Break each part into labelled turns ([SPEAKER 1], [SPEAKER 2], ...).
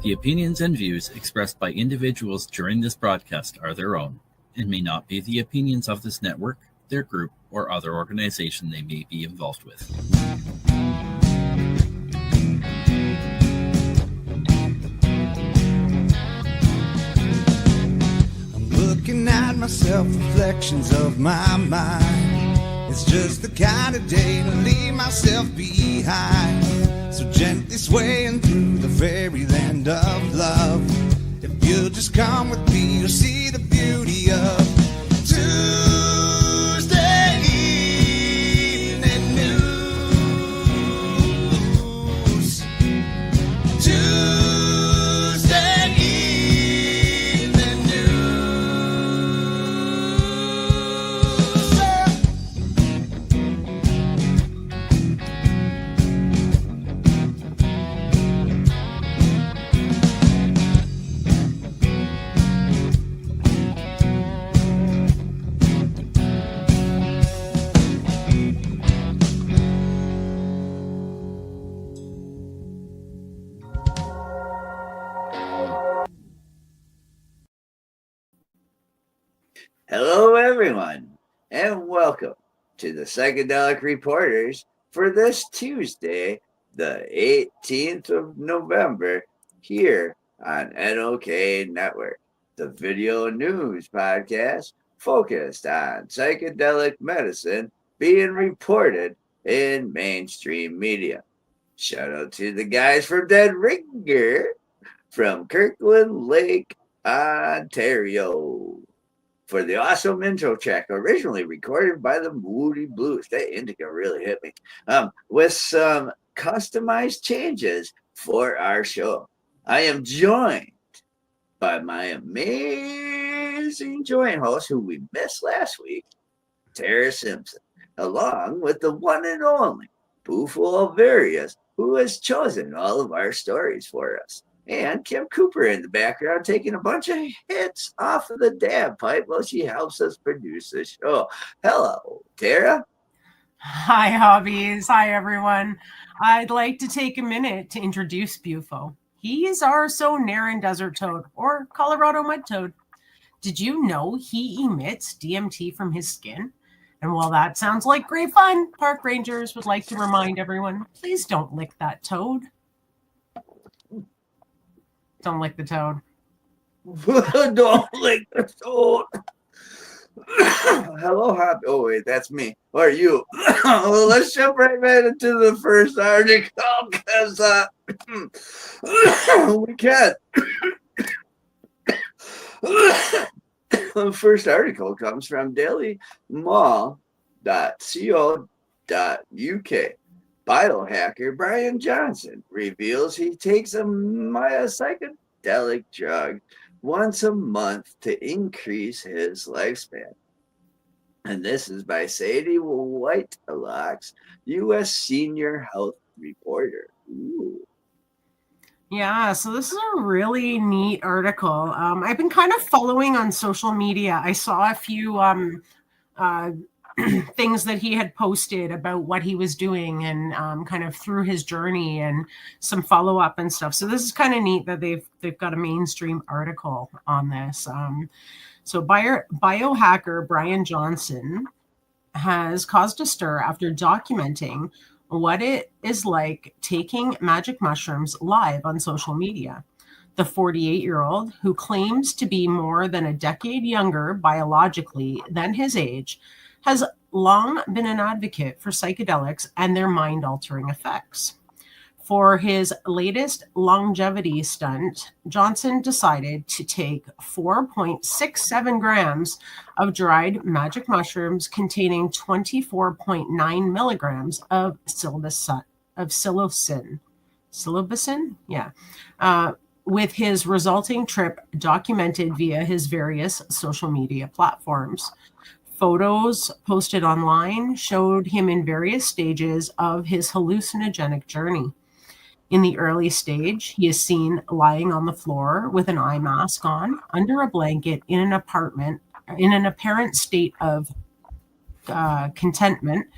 [SPEAKER 1] The opinions and views expressed by individuals during this broadcast are their own and may not be the opinions of this network, their group, or other organization they may be involved with.
[SPEAKER 2] I'm looking at myself, reflections of my mind. It's just the kind of day to leave myself behind. So gently swaying through the fairyland of love. If you'll just come with me, you'll see the beauty of Tuesday evening news. Tuesday evening news.
[SPEAKER 3] Hello, everyone, and welcome to the Psychedelic Reporters for this Tuesday, the 18th of November, here on NOK Network, the video news podcast focused on psychedelic medicine being reported in mainstream media. Shout out to the guys from Dead Ringer from Kirkland Lake, Ontario, for the awesome intro track, originally recorded by the Moody Blues. That indica really hit me. With some customized changes for our show. I am joined by my amazing joint host, who we missed last week, Tara Simpson, along with the one and only Bufo Alvarius, who has chosen all of our stories for us. And Kim Cooper in the background taking a bunch of hits off of the dab pipe while she helps us produce the show. Hello, Tara.
[SPEAKER 4] Hi, Hobbies. Hi, everyone. I'd like to take a minute to introduce Bufo. He's our Sonoran desert toad, or Colorado mud toad. Did you know he emits DMT from his skin? And while that sounds like great fun, park rangers would like to remind everyone, please don't lick that toad. Don't lick the toad.
[SPEAKER 3] Don't lick the toad. Hello, Hop. Oh, wait, that's me. Or you. Well, let's jump right back into the first article because we can. The first article comes from dailymall.co.uk. Biohacker Brian Johnson reveals he takes a psychedelic drug once a month to increase his lifespan. And this is by Sadie Whitelocks, U.S. senior health reporter. Ooh.
[SPEAKER 4] Yeah, so this is a really neat article. I've been kind of following on social media. I saw a few things that he had posted about what he was doing and kind of through his journey and some follow-up and stuff. So this is kind of neat that they've got a mainstream article on this. So biohacker Brian Johnson has caused a stir after documenting what it is like taking magic mushrooms live on social media. The 48-year-old, who claims to be more than a decade younger biologically than his age, has long been an advocate for psychedelics and their mind-altering effects. For his latest longevity stunt, Johnson decided to take 4.67 grams of dried magic mushrooms containing 24.9 milligrams of psilocybin. Yeah. With his resulting trip documented via his various social media platforms. Photos posted online showed him in various stages of his hallucinogenic journey. In the early stage, he is seen lying on the floor with an eye mask on, under a blanket in an apartment, in an apparent state of contentment,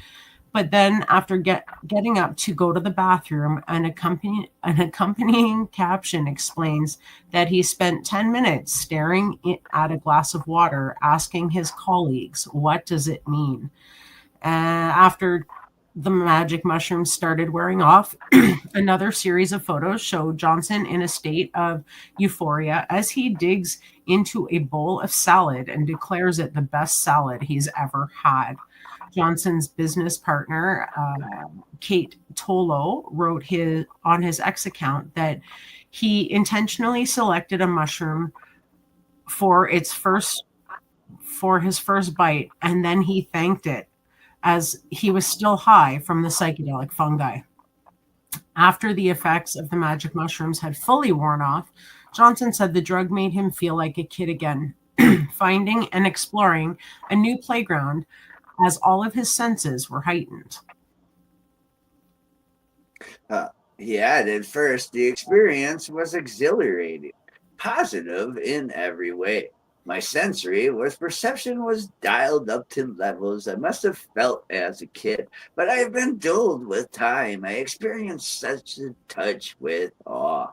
[SPEAKER 4] But then after getting up to go to the bathroom, an accompanying caption explains that he spent 10 minutes staring at a glass of water, asking his colleagues, what does it mean? After the magic mushrooms started wearing off, another series of photos show Johnson in a state of euphoria as he digs into a bowl of salad and declares it the best salad he's ever had. Johnson's business partner, Kate Tolo, wrote on his X account that he intentionally selected a mushroom for his first bite, and then he thanked it as he was still high from the psychedelic fungi. After the effects of the magic mushrooms had fully worn off, Johnson said the drug made him feel like a kid again, finding and exploring a new playground as all of his senses were heightened.
[SPEAKER 3] He added, first, the experience was exhilarating, positive in every way. My sensory perception was dialed up to levels I must have felt as a kid, but I have been dulled with time. I experienced such a touch with awe.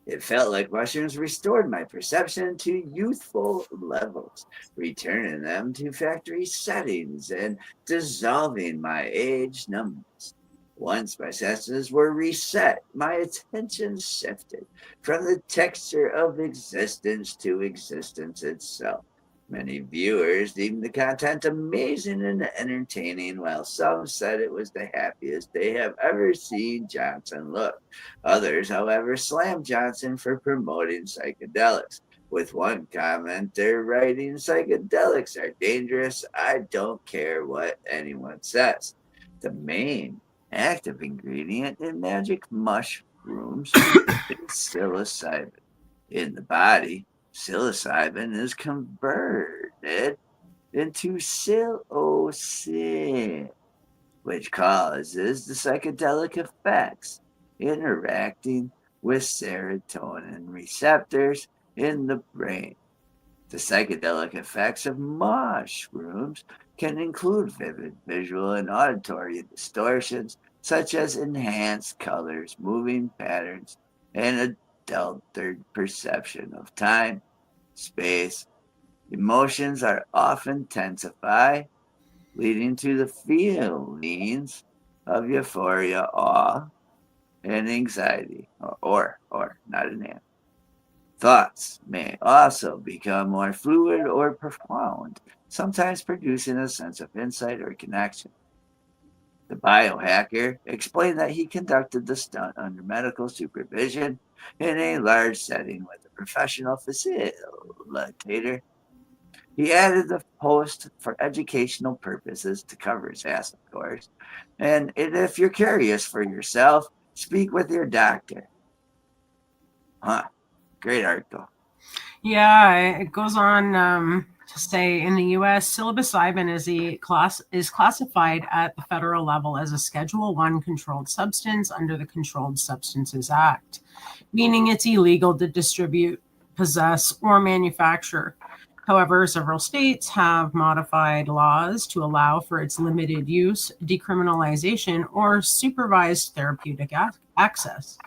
[SPEAKER 3] It felt like mushrooms restored my perception to youthful levels, returning them to factory settings and dissolving my age numbness. Once my senses were reset, my attention shifted from the texture of existence to existence itself. Many viewers deemed the content amazing and entertaining, while some said it was the happiest they have ever seen Johnson look. Others, however, slammed Johnson for promoting psychedelics, with one commenter writing, "Psychedelics are dangerous. I don't care what anyone says." The main active ingredient in magic mushrooms is psilocybin. In the body, psilocybin is converted into psilocin, which causes the psychedelic effects interacting with serotonin receptors in the brain. The psychedelic effects of mushrooms can include vivid visual and auditory distortions, such as enhanced colors, moving patterns, and altered perception of time, space. Emotions are often intensified, leading to the feelings of euphoria, awe, and anxiety, or not an and. Thoughts may also become more fluid or profound, sometimes producing a sense of insight or connection. The biohacker explained that he conducted the stunt under medical supervision in a large setting with a professional facilitator. He added the post for educational purposes to cover his ass, of course. And if you're curious for yourself, speak with your doctor. Great article.
[SPEAKER 4] Yeah, it goes on to say in the U.S., psilocybin is classified at the federal level as a Schedule I controlled substance under the Controlled Substances Act, meaning it's illegal to distribute, possess, or manufacture. However, several states have modified laws to allow for its limited use, decriminalization, or supervised therapeutic access.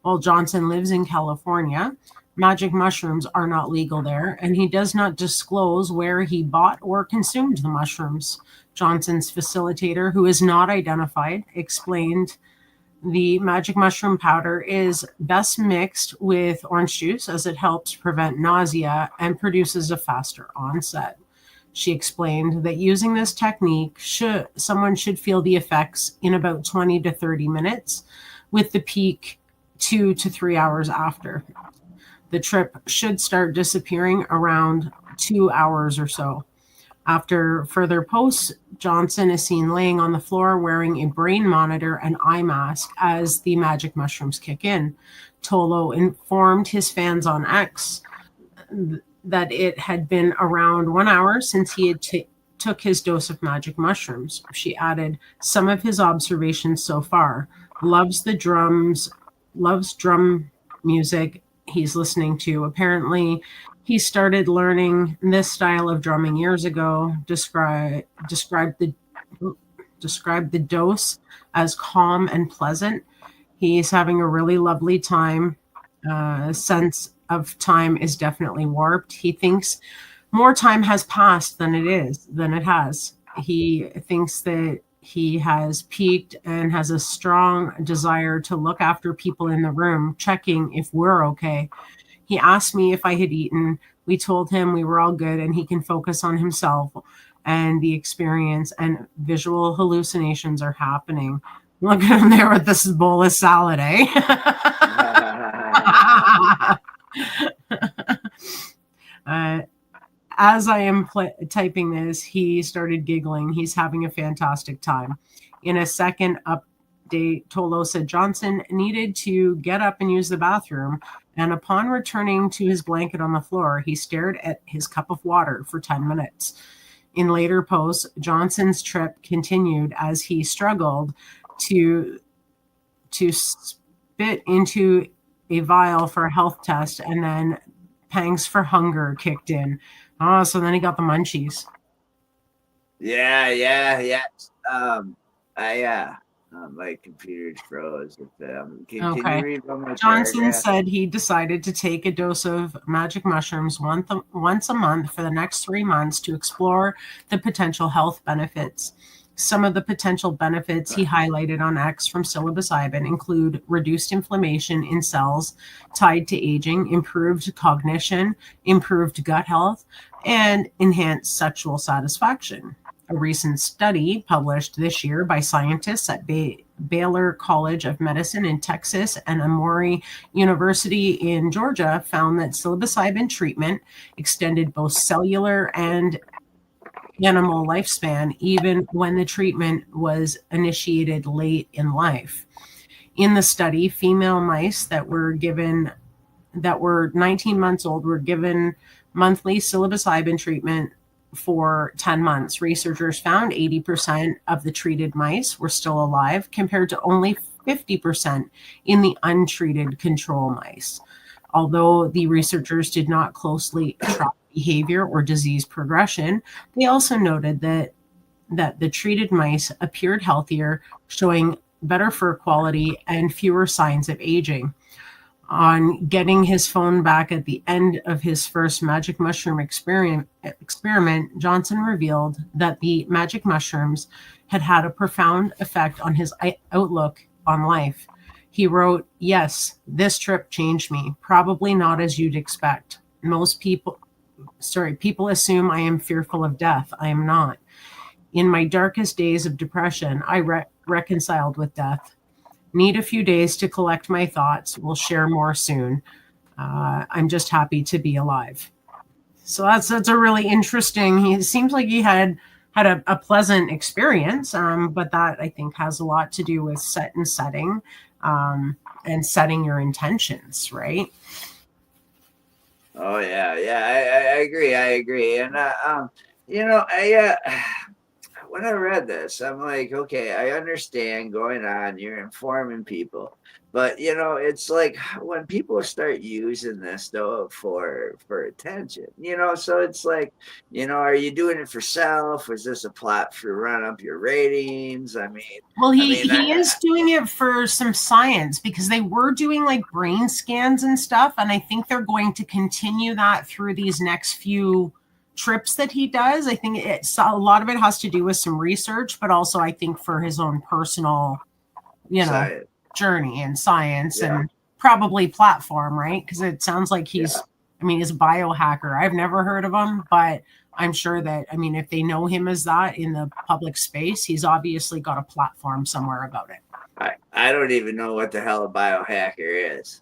[SPEAKER 4] While Johnson lives in California, magic mushrooms are not legal there, and he does not disclose where he bought or consumed the mushrooms. Johnson's facilitator, who is not identified, explained the magic mushroom powder is best mixed with orange juice as it helps prevent nausea and produces a faster onset. She explained that using this technique, someone should feel the effects in about 20 to 30 minutes, with the peak 2 to 3 hours after. The trip should start disappearing around 2 hours or so. After further posts, Johnson is seen laying on the floor wearing a brain monitor and eye mask as the magic mushrooms kick in. Tolo informed his fans on X that it had been around 1 hour since he had took his dose of magic mushrooms. She added some of his observations so far. Loves drum music he's listening to. Apparently, he started learning this style of drumming years ago. Described the described the dose as calm and pleasant. He's having a really lovely time. Sense of time is definitely warped. He thinks more time has passed than it has. He thinks that he has peaked and has a strong desire to look after people in the room, checking if we're okay. He asked me if I had eaten. We told him we were all good and he can focus on himself and the experience, and visual hallucinations are happening. Look at him there with this bowl of salad, eh? As I am typing this, he started giggling. He's having a fantastic time. In a second update, Tolo said Johnson needed to get up and use the bathroom, and upon returning to his blanket on the floor, he stared at his cup of water for 10 minutes. In later posts, Johnson's trip continued as he struggled to spit into a vial for a health test, and then pangs for hunger kicked in. Oh, so then he got the munchies.
[SPEAKER 3] Yeah. My computer's froze. Can you read one more
[SPEAKER 4] Johnson
[SPEAKER 3] paragraph?
[SPEAKER 4] said he decided to take a dose of magic mushrooms once a month for the next 3 months to explore the potential health benefits. Some of the potential benefits he highlighted on X from psilocybin include reduced inflammation in cells tied to aging, improved cognition, improved gut health, and enhanced sexual satisfaction. A recent study published this year by scientists at Baylor College of Medicine in Texas and Emory University in Georgia found that psilocybin treatment extended both cellular and animal lifespan, even when the treatment was initiated late in life. In the study, female mice that were 19 months old were given monthly psilocybin treatment for 10 months. Researchers found 80% of the treated mice were still alive, compared to only 50% in the untreated control mice. Although the researchers did not closely track behavior or disease progression, they also noted that the treated mice appeared healthier, showing better fur quality and fewer signs of aging. On getting his phone back at the end of his first magic mushroom experiment, Johnson revealed that the magic mushrooms had had a profound effect on his outlook on life. He wrote, "Yes, this trip changed me, probably not as you'd expect. People assume I am fearful of death. I am not. In my darkest days of depression, I reconciled with death. Need a few days to collect my thoughts. We'll share more soon. I'm just happy to be alive." So that's a really interesting. He seems like he had a pleasant experience, but that I think has a lot to do with setting and setting your intentions, right?
[SPEAKER 3] Oh yeah. I agree. And when I read this, I'm like, okay, I understand going on. You're informing people, but it's like when people start using this though for attention, so it's like, are you doing it for self? Is this a plot for run up your ratings?
[SPEAKER 4] Well, he is doing it for some science, because they were doing like brain scans and stuff, and I think they're going to continue that through these next few trips that he does. I think a lot of it has to do with some research, but also I think for his own personal,
[SPEAKER 3] Science.
[SPEAKER 4] Journey and science, and probably platform, right? Because it sounds like he's a biohacker. I've never heard of him, but I'm sure that, if they know him as that in the public space, he's obviously got a platform somewhere about it.
[SPEAKER 3] I don't even know what the hell a biohacker is.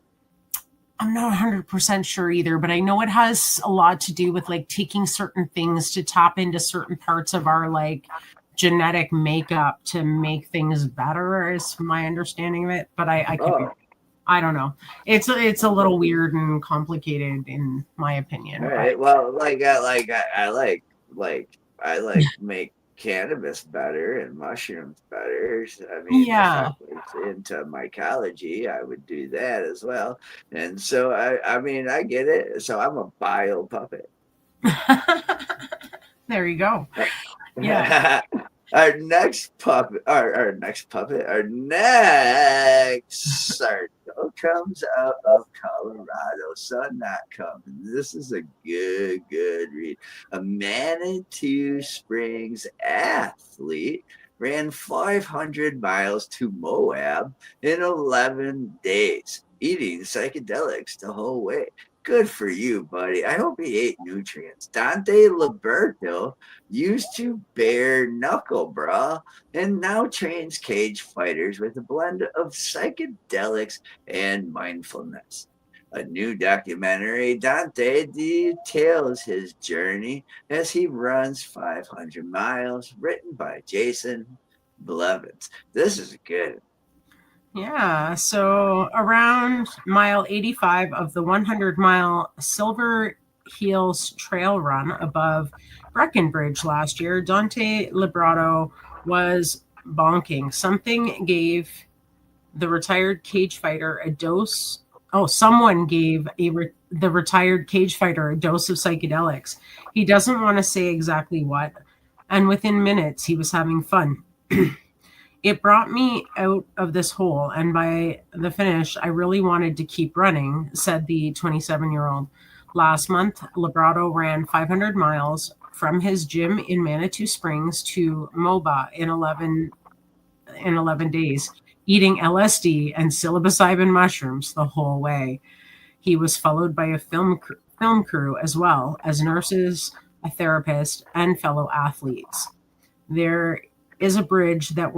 [SPEAKER 4] I'm not 100% sure either, but I know it has a lot to do with like taking certain things to tap into certain parts of our like genetic makeup to make things better, is my understanding of it. But I don't know. It's a little weird and complicated in my opinion.
[SPEAKER 3] All right. Well, I like make cannabis better and mushrooms better. If I was into mycology, I would do that as well. And so I get it. So I'm a bio puppet.
[SPEAKER 4] There you go. Yeah.
[SPEAKER 3] Our next next article comes out of Colorado. Saw not coming. This is a good read. A Manitou Springs athlete ran 500 miles to Moab in 11 days, eating psychedelics the whole way. Good for you, buddy. I hope he ate nutrients. Dante Liberto used to bare knuckle brawl and now trains cage fighters with a blend of psychedelics and mindfulness. A new documentary, Dante details his journey as he runs 500 miles, written by Jason Blevins. This is good.
[SPEAKER 4] Yeah, so around mile 85 of the 100-mile Silver Heels Trail Run above Breckenridge last year, Dante Liberato was bonking. Something gave the retired cage fighter a dose. Oh, someone gave the retired cage fighter a dose of psychedelics. He doesn't want to say exactly what, and within minutes he was having fun. It brought me out of this hole, and by the finish, I really wanted to keep running, said the 27-year-old. Last month, Liberato ran 500 miles from his gym in Manitou Springs to Moba in 11 days, eating LSD and psilocybin mushrooms the whole way. He was followed by a film crew as well as nurses, a therapist, and fellow athletes. There is a bridge that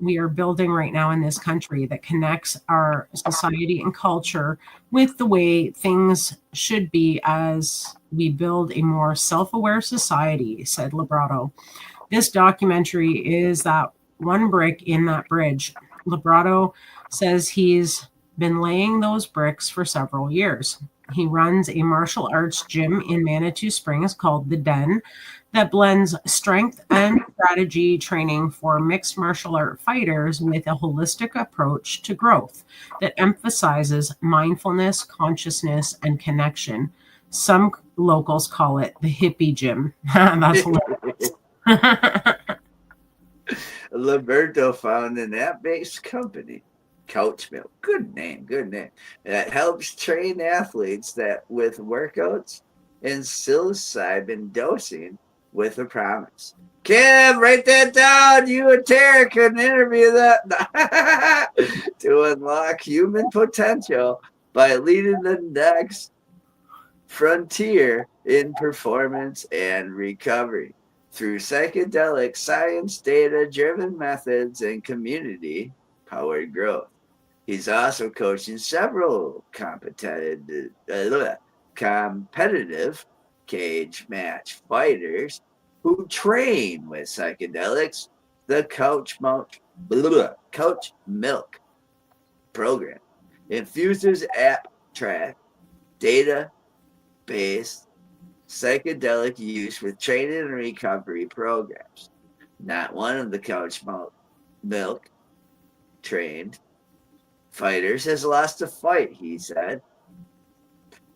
[SPEAKER 4] we are building right now in this country that connects our society and culture with the way things should be as we build a more self-aware society, said Liberato. This documentary is that one brick in that bridge. Liberato says he's been laying those bricks for several years. He runs a martial arts gym in Manitou Springs called The Den that blends strength and strategy training for mixed martial art fighters with a holistic approach to growth that emphasizes mindfulness, consciousness, and connection. Some locals call it the hippie gym. That's hilarious.
[SPEAKER 3] Liberto found an app-based company, Couch Milk, good name, that helps train athletes that with workouts and psilocybin dosing with a promise. Kim, write that down. You and Tara can interview that to unlock human potential by leading the next frontier in performance and recovery through psychedelic science, data-driven methods, and community-powered growth. He's also coaching several competitive cage match fighters who train with psychedelics. The Couch Milk program infuses app-track data-based psychedelic use with training and recovery programs. Not one of the Couch Milk trained fighters has lost a fight, he said.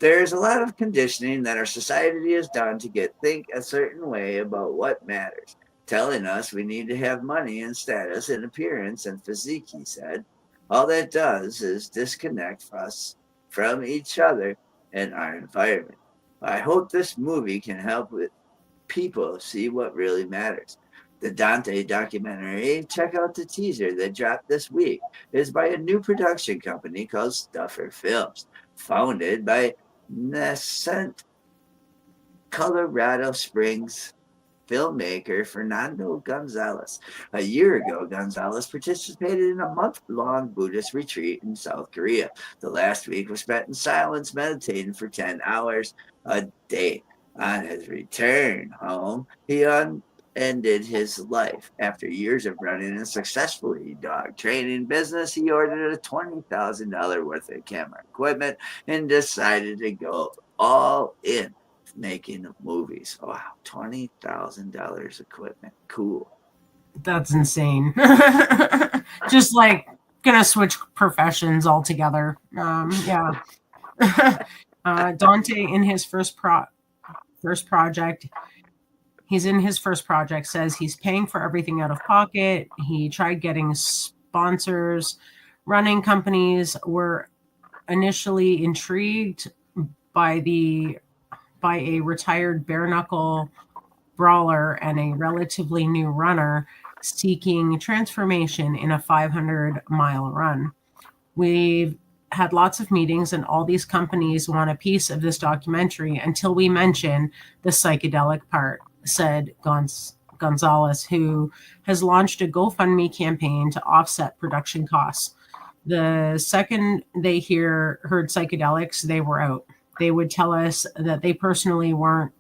[SPEAKER 3] There's a lot of conditioning that our society has done to think a certain way about what matters, telling us we need to have money and status and appearance and physique, he said. All that does is disconnect us from each other and our environment. I hope this movie can help with people see what really matters. The Dante documentary, check out the teaser that dropped this week, is by a new production company called Stuffer Films, founded by nascent Colorado Springs filmmaker Fernando Gonzalez. A year ago, Gonzalez participated in a month-long Buddhist retreat in South Korea. The last week was spent in silence, meditating for 10 hours a day. On his return home, he ended his life. After years of running a successfully dog training business, he ordered a $20,000 worth of camera equipment and decided to go all in making movies. Wow, $20,000 equipment. Cool.
[SPEAKER 4] That's insane. Just like gonna switch professions altogether. Yeah. Dante, in his first project, he's in his first project, says he's paying for everything out of pocket. He tried getting sponsors. Running companies were initially intrigued by a retired bare knuckle brawler and a relatively new runner seeking transformation in a 500-mile run. We've had lots of meetings, and all these companies want a piece of this documentary until we mention the psychedelic part, said Gonzalez, who has launched a GoFundMe campaign to offset production costs. The second they heard psychedelics, they were out. They would tell us that they personally were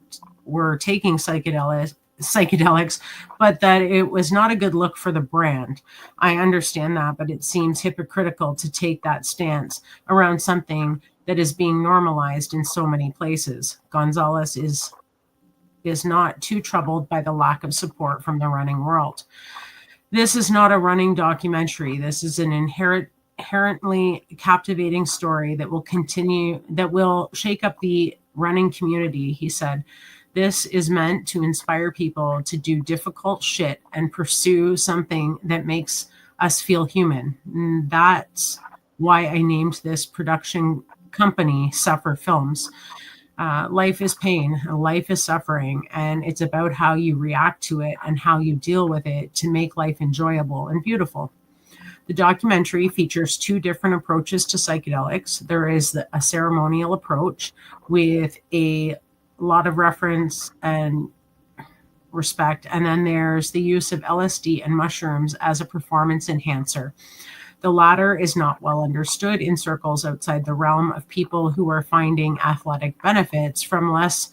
[SPEAKER 4] taking psychedelics, but that it was not a good look for the brand. I understand that, but it seems hypocritical to take that stance around something that is being normalized in so many places. Gonzalez is not too troubled by the lack of support from the running world. This is not a running documentary. This is an inherently captivating story that will shake up the running community, he said. This is meant to inspire people to do difficult shit and pursue something that makes us feel human. And that's why I named this production company Suffer Films. Life is pain, life is suffering, and it's about how you react to it and how you deal with it to make life enjoyable and beautiful. The documentary features two different approaches to psychedelics. There is a ceremonial approach with a lot of reference and respect, and then there's the use of LSD and mushrooms as a performance enhancer. The latter is not well understood in circles outside the realm of people who are finding athletic benefits from less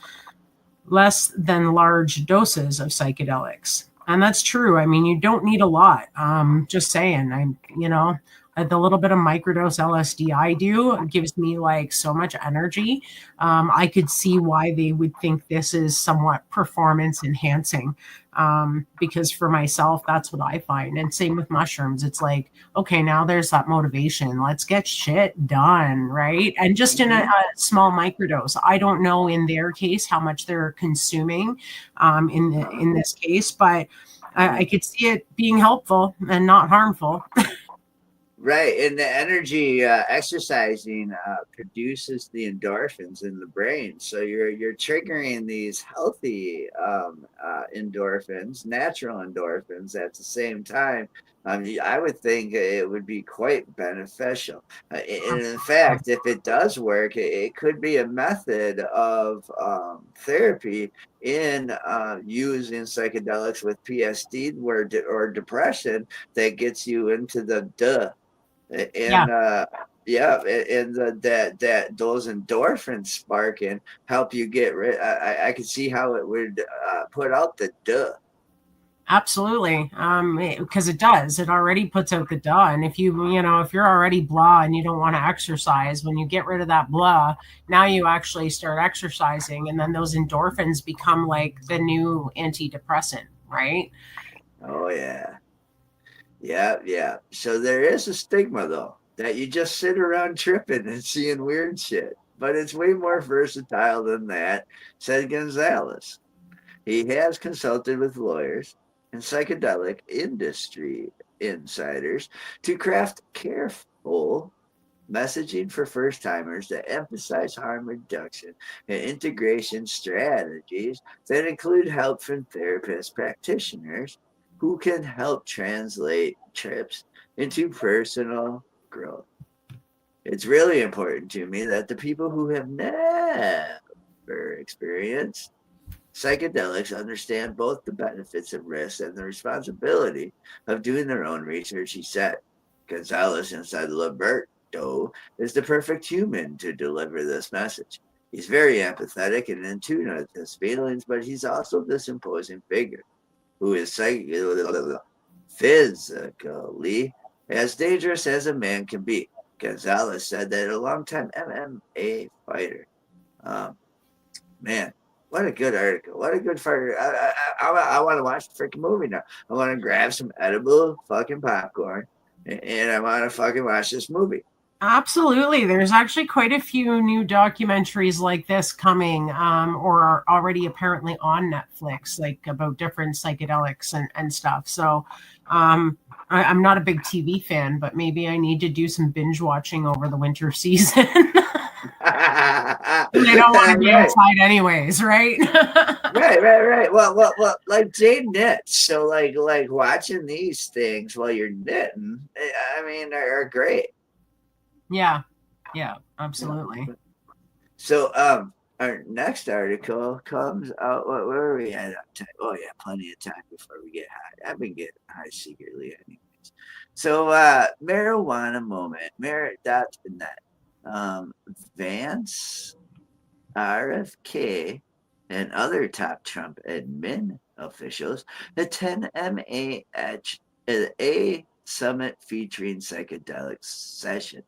[SPEAKER 4] than large doses of psychedelics. And that's true. I mean, you don't need a lot. Just saying, the little bit of microdose LSD I do gives me like so much energy. I could see why they would think this is somewhat performance enhancing, because for myself, that's what I find. And same with mushrooms. It's like, okay, now there's that motivation. Let's get shit done, right? And just in a small microdose. I don't know in their case how much they're consuming in this case, but I could see it being helpful and not harmful.
[SPEAKER 3] Right, and the energy exercising produces the endorphins in the brain, so you're triggering these healthy endorphins, natural endorphins at the same time. I would think it would be quite beneficial. And in fact, if it does work, it could be a method of therapy in using psychedelics with PSD or depression that gets you into the and that those endorphins sparking help you get rid. I could see how it would put out the duh.
[SPEAKER 4] Absolutely. Because it does. It already puts out the duh. And if you're already blah and you don't want to exercise, when you get rid of that blah, now you actually start exercising, and then those endorphins become like the new antidepressant, right?
[SPEAKER 3] Oh yeah. Yeah. So there is a stigma though that you just sit around tripping and seeing weird shit. But it's way more versatile than that, said Gonzalez. He has consulted with lawyers and psychedelic industry insiders to craft careful messaging for first timers that emphasize harm reduction and integration strategies that include help from therapists, practitioners who can help translate trips into personal growth. It's really important to me that the people who have never experienced psychedelics understand both the benefits and risks and the responsibility of doing their own research, he said. Gonzalez inside Liberto is the perfect human to deliver this message. He's very empathetic and in tune with his feelings, but he's also this imposing figure who is physically as dangerous as a man can be. Gonzalez said that a longtime MMA fighter. Man, what a good article. What a good fighter. I want to watch the freaking movie now. I want to grab some edible fucking popcorn and I want to fucking watch this movie.
[SPEAKER 4] Absolutely. There's actually quite a few new documentaries like this coming, or are already apparently on Netflix, like about different psychedelics and stuff. So I'm not a big TV fan, but maybe I need to do some binge watching over the winter season. I don't want to be
[SPEAKER 3] Right.
[SPEAKER 4] inside anyways, right?
[SPEAKER 3] Right. Well, like Jade knits, so like watching these things while you're knitting, I mean, are great.
[SPEAKER 4] Yeah, absolutely.
[SPEAKER 3] So, our next article comes out. Where are we at? Oh yeah, plenty of time before we get high. I've been getting high secretly, anyways. So, marijuana moment, merit.net, Vance, RFK, and other top Trump admin officials attend a summit featuring psychedelic session.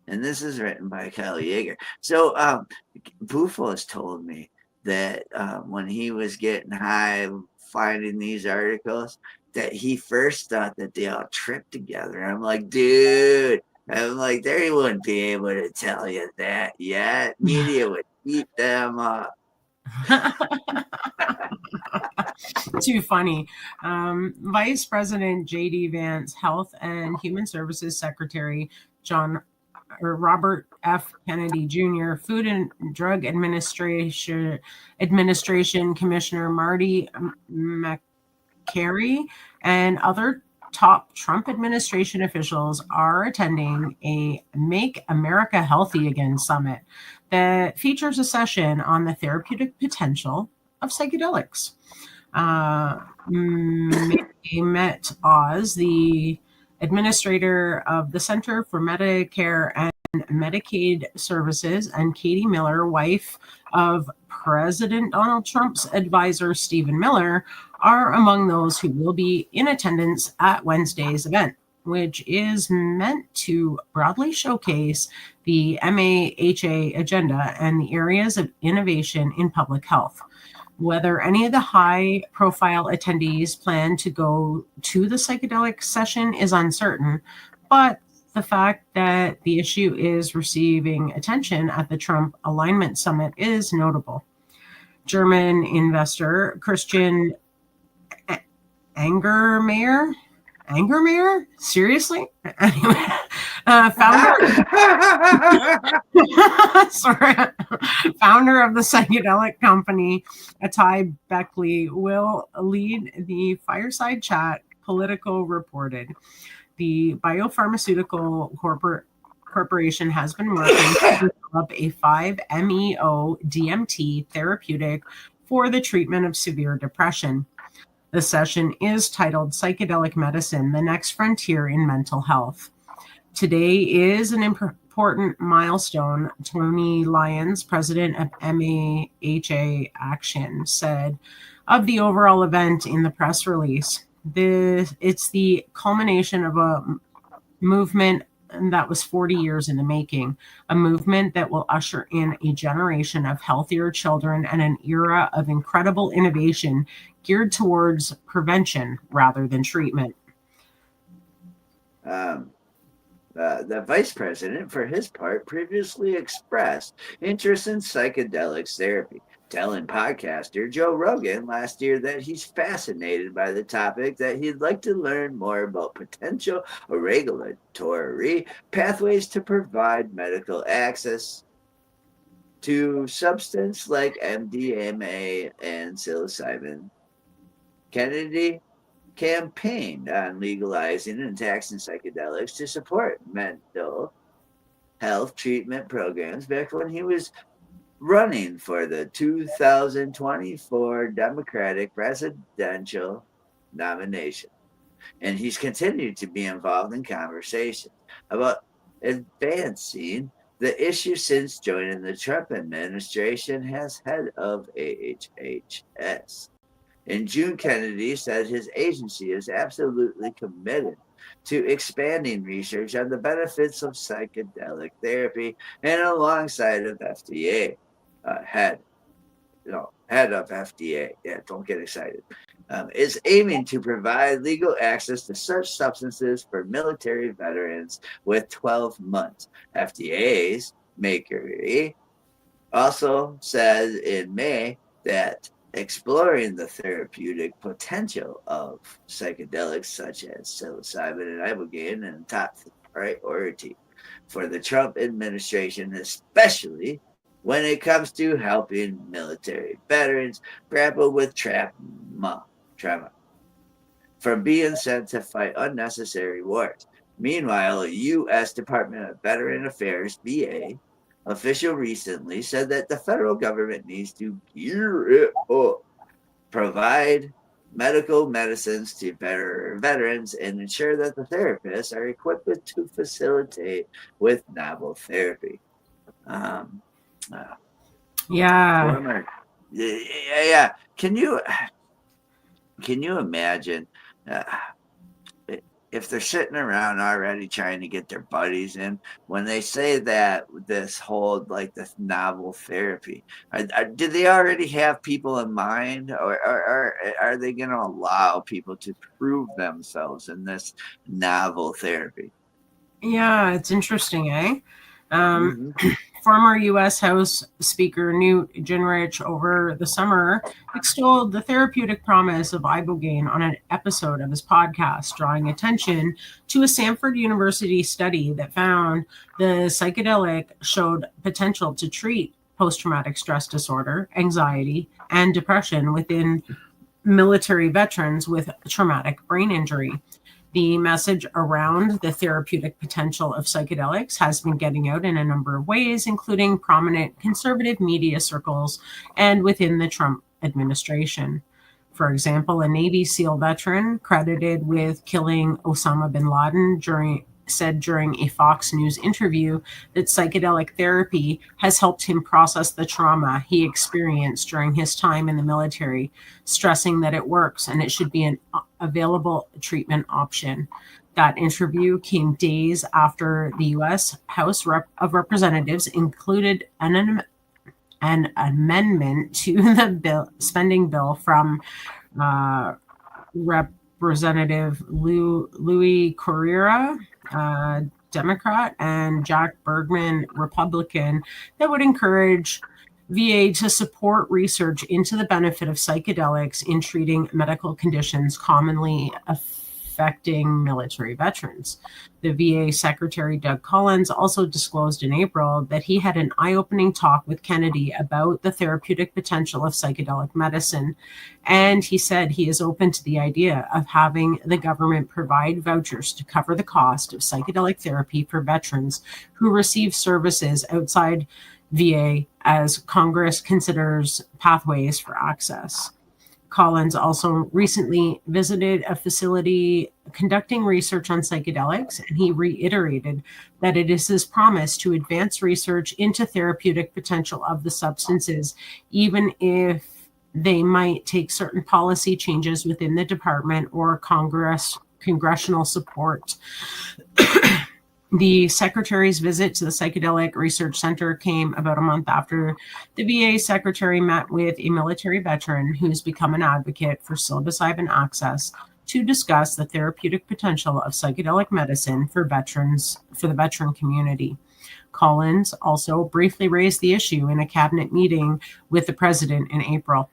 [SPEAKER 3] And this is written by Kyle Yeager. So Bufo has told me that when he was getting high, finding these articles, that he first thought that they all tripped together. I'm like, dude, I'm like, they wouldn't be able to tell you that yet. Media would eat them up.
[SPEAKER 4] Too funny. Vice President J.D. Vance, Health and Human Services Secretary Robert F. Kennedy Jr., Food and Drug Administration Commissioner Marty McCary, and other top Trump administration officials are attending a Make America Healthy Again summit that features a session on the therapeutic potential of psychedelics. Met Oz, the administrator of the Center for Medicare and Medicaid Services, and Katie Miller, wife of President Donald Trump's advisor, Stephen Miller, are among those who will be in attendance at Wednesday's event, which is meant to broadly showcase the MAHA agenda and the areas of innovation in public health. Whether any of the high-profile attendees plan to go to the psychedelic session is uncertain, but the fact that the issue is receiving attention at the Trump Alignment Summit is notable. German investor Christian Angermayer? Seriously? Anyway, founder of the psychedelic company, Atai Beckley, will lead the fireside chat, Politico reported. The biopharmaceutical corporation has been working to develop a 5-MeO DMT therapeutic for the treatment of severe depression. The session is titled Psychedelic Medicine, the Next Frontier in Mental Health. Today is an important milestone, Tony Lyons, president of MAHA Action, said of the overall event in the press release. It's the culmination of a movement that was 40 years in the making, a movement that will usher in a generation of healthier children and an era of incredible innovation geared towards prevention rather than treatment.
[SPEAKER 3] The vice president, for his part, previously expressed interest in psychedelics therapy, telling podcaster Joe Rogan last year that he's fascinated by the topic, that he'd like to learn more about potential regulatory pathways to provide medical access to substance like MDMA and psilocybin. Kennedy campaigned on legalizing and taxing psychedelics to support mental health treatment programs back when he was running for the 2024 Democratic presidential nomination. And he's continued to be involved in conversations about advancing the issue since joining the Trump administration as head of HHS. In June, Kennedy said his agency is absolutely committed to expanding research on the benefits of psychedelic therapy, and alongside of FDA, head of FDA, yeah, don't get excited, is aiming to provide legal access to such substances for military veterans with 12 months. FDA's Mercury also says in May that exploring the therapeutic potential of psychedelics such as psilocybin and ibogaine is top priority for the Trump administration, especially when it comes to helping military veterans grapple with trauma from being sent to fight unnecessary wars. Meanwhile, U.S. Department of Veteran Affairs, VA, official recently said that the federal government needs to gear it up, provide medical medicines to veterans, and ensure that the therapists are equipped to facilitate with novel therapy.
[SPEAKER 4] Yeah.
[SPEAKER 3] Former, yeah. Can you imagine if they're sitting around already trying to get their buddies in, when they say that this whole like this novel therapy, do they already have people in mind, or are they going to allow people to prove themselves in this novel therapy?
[SPEAKER 4] Yeah, it's interesting, eh?
[SPEAKER 3] Mhm.
[SPEAKER 4] Former U.S. House Speaker Newt Gingrich over the summer extolled the therapeutic promise of ibogaine on an episode of his podcast, drawing attention to a Stanford University study that found the psychedelic showed potential to treat post-traumatic stress disorder, anxiety, and depression within military veterans with traumatic brain injury. The message around the therapeutic potential of psychedelics has been getting out in a number of ways, including prominent conservative media circles and within the Trump administration. For example, a Navy SEAL veteran credited with killing Osama bin Laden said during a Fox News interview that psychedelic therapy has helped him process the trauma he experienced during his time in the military, stressing that it works and it should be an available treatment option. That interview came days after the U.S. House of Representatives included an amendment to the spending bill from Representative Louis Corriera, Democrat, and Jack Bergman, Republican, that would encourage VA to support research into the benefit of psychedelics in treating medical conditions commonly affecting military veterans. The VA Secretary Doug Collins also disclosed in April that he had an eye-opening talk with Kennedy about the therapeutic potential of psychedelic medicine, and he said he is open to the idea of having the government provide vouchers to cover the cost of psychedelic therapy for veterans who receive services outside VA as Congress considers pathways for access. Collins also recently visited a facility conducting research on psychedelics, and he reiterated that it is his promise to advance research into therapeutic potential of the substances, even if they might take certain policy changes within the department or congressional support. The secretary's visit to the Psychedelic Research Center came about a month after the VA secretary met with a military veteran who's become an advocate for psilocybin access to discuss the therapeutic potential of psychedelic medicine for the veteran community. Collins also briefly raised the issue in a cabinet meeting with the president in April.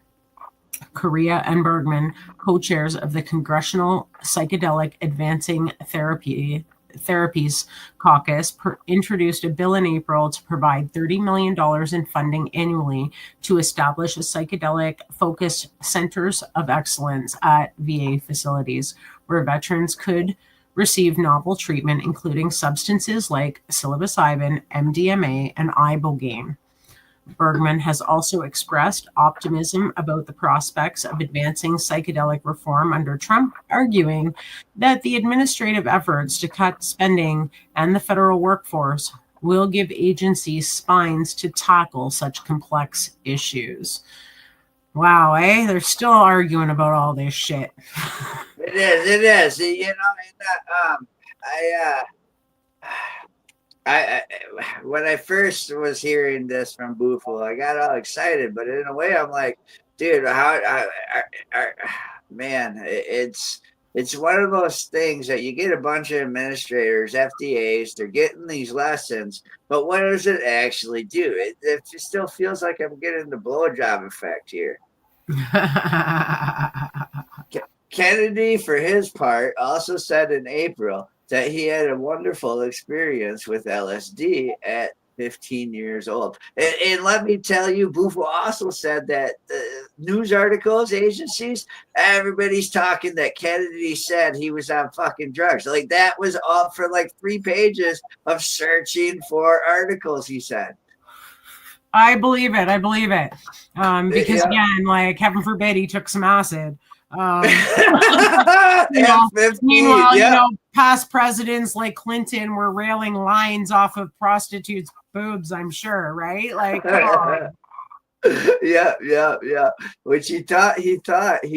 [SPEAKER 4] Correa and Bergman, co-chairs of the Congressional Psychedelic Advancing Therapies Caucus, introduced a bill in April to provide $30 million in funding annually to establish a psychedelic-focused centers of excellence at VA facilities where veterans could receive novel treatment, including substances like psilocybin, MDMA, and ibogaine. Bergman has also expressed optimism about the prospects of advancing psychedelic reform under Trump, arguing that the administrative efforts to cut spending and the federal workforce will give agencies spines to tackle such complex issues. Wow, eh? They're still arguing about all this shit.
[SPEAKER 3] It is. You know, I when I first was hearing this from Bufo, I got all excited, but in a way, I'm like, dude, man, it's one of those things that you get a bunch of administrators, FDAs, they're getting these lessons, but what does it actually do? It just still feels like I'm getting the blowjob effect here. Kennedy, for his part, also said in April that he had a wonderful experience with LSD at 15 years old. And let me tell you, Bufo also said that news articles, agencies, everybody's talking that Kennedy said he was on fucking drugs. Like, that was all for like 3 pages of searching for articles, he said.
[SPEAKER 4] I believe it. Because again, like, heaven forbid he took some acid. Meanwhile, past presidents like Clinton were railing lines off of prostitutes' boobs, I'm sure, right? Like, come on.
[SPEAKER 3] Yeah. Which he thought he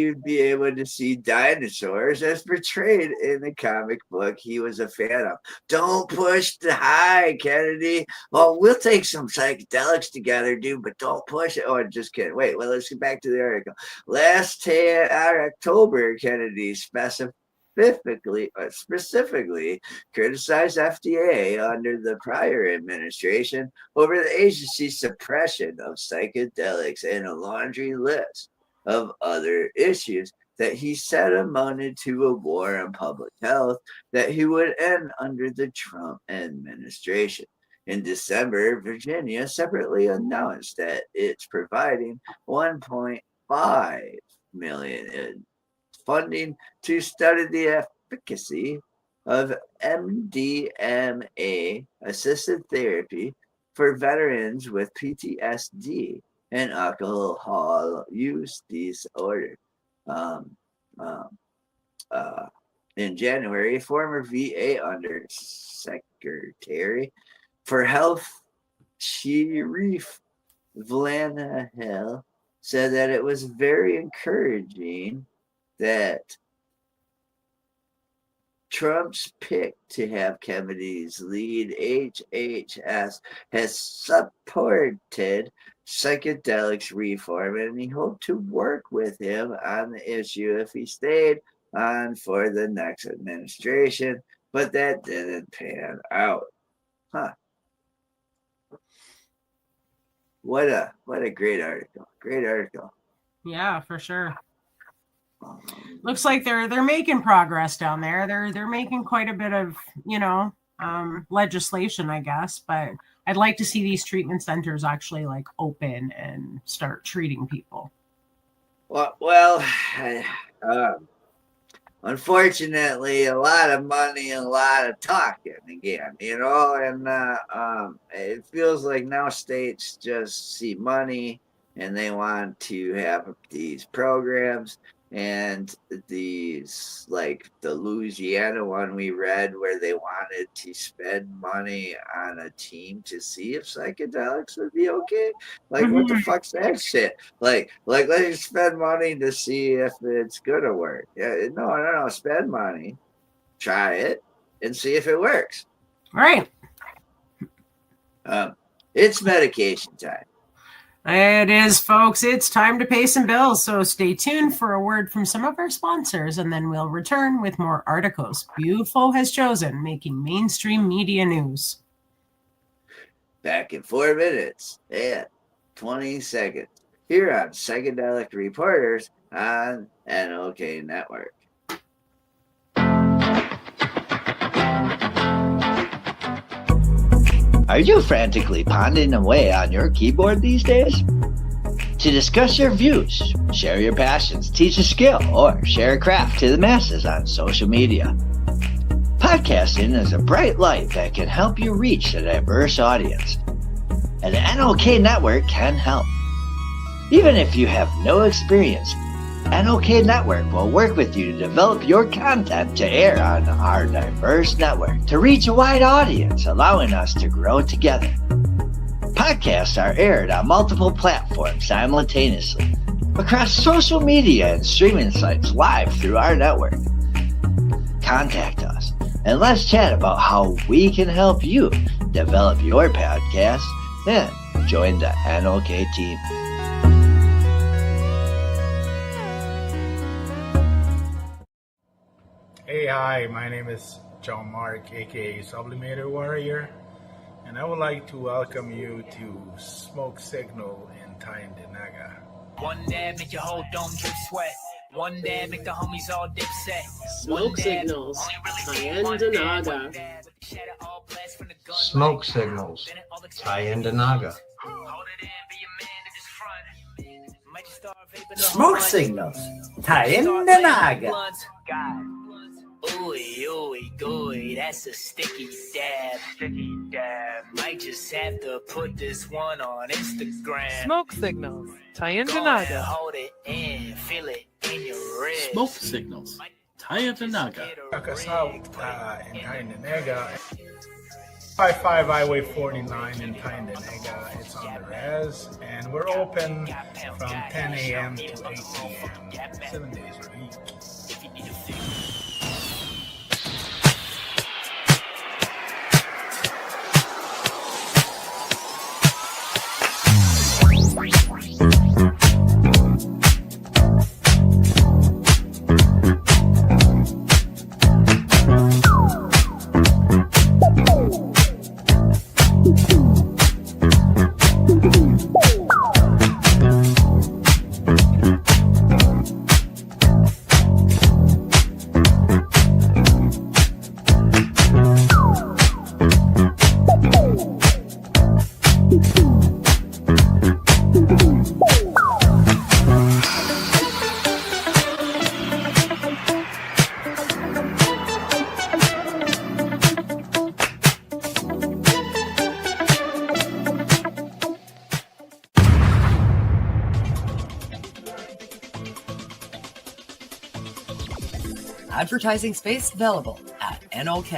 [SPEAKER 3] would be able to see dinosaurs as portrayed in the comic book he was a fan of. Don't push the high, Kennedy. Well, we'll take some psychedelics together, dude, but don't push it. Oh, I'm just kidding. Wait, well, let's get back to the article. Last October, Kennedy specifically criticized FDA under the prior administration over the agency's suppression of psychedelics and a laundry list of other issues that he said amounted to a war on public health that he would end under the Trump administration. In December, Virginia separately announced that it's providing $1.5 million in funding to study the efficacy of MDMA assisted therapy for veterans with PTSD and alcohol use disorder. In January, former VA Undersecretary for Health Sherif Vlanahel said that it was very encouraging that Trump's pick to have Kennedy's lead HHS has supported psychedelics reform, and he hoped to work with him on the issue if he stayed on for the next administration, but that didn't pan out. What a great article. Great article.
[SPEAKER 4] Yeah, for sure. Looks like they're making progress down there. They're making quite a bit of, legislation, I guess, but I'd like to see these treatment centers actually like open and start treating people.
[SPEAKER 3] Well, unfortunately, a lot of money and a lot of talking again, and it feels like now states just see money and they want to have these programs. And these, like the Louisiana one we read, where they wanted to spend money on a team to see if psychedelics would be okay. Like, what the fuck's that shit? Like let's spend money to see if it's gonna work. Yeah, no. Spend money, try it, and see if it works.
[SPEAKER 4] Right.
[SPEAKER 3] It's medication time.
[SPEAKER 4] It is, folks. It's time to pay some bills, so stay tuned for a word from some of our sponsors, and then we'll return with more articles Bufo has chosen making mainstream media news.
[SPEAKER 3] Back in 4 minutes and 20 seconds here on Psychedelic Reporters on NOK Network.
[SPEAKER 5] Are you frantically pounding away on your keyboard these days? To discuss your views, share your passions, teach a skill, or share a craft to the masses on social media. Podcasting is a bright light that can help you reach a diverse audience. And the NOK Network can help. Even if you have no experience, NOK Network will work with you to develop your content to air on our diverse network to reach a wide audience, allowing us to grow together. Podcasts are aired on multiple platforms simultaneously, across social media and streaming sites live through our network. Contact us and let's chat about how we can help you develop your podcast and join the NOK team.
[SPEAKER 6] Hey, hi, my name is John Mark, aka Sublimator Warrior, and I would like to welcome you to Smoke Signal in Tyndinaga.
[SPEAKER 7] One dab make your whole dome drip sweat. One dab make the homies all dip set.
[SPEAKER 8] Smoke Signals, Tyndinaga.
[SPEAKER 9] Smoke Signals, Tyndinaga.
[SPEAKER 10] Smoke Signals, Tyndinaga.
[SPEAKER 7] Ooey, ooey, gooey, that's a sticky dab. Sticky dab. Might just have to put this one on Instagram.
[SPEAKER 11] Smoke Signals, Tyndinaga.
[SPEAKER 7] Hold it in, feel it in your wrist.
[SPEAKER 1] Smoke Signals, Tyndinaga.
[SPEAKER 6] Check us out in Tyndinaga. 55 Highway 49 in Tyndinaga. It's on the res, and we're open from 10 a.m. to 8 p.m. 7 days a week.
[SPEAKER 12] Advertising space available at NOK.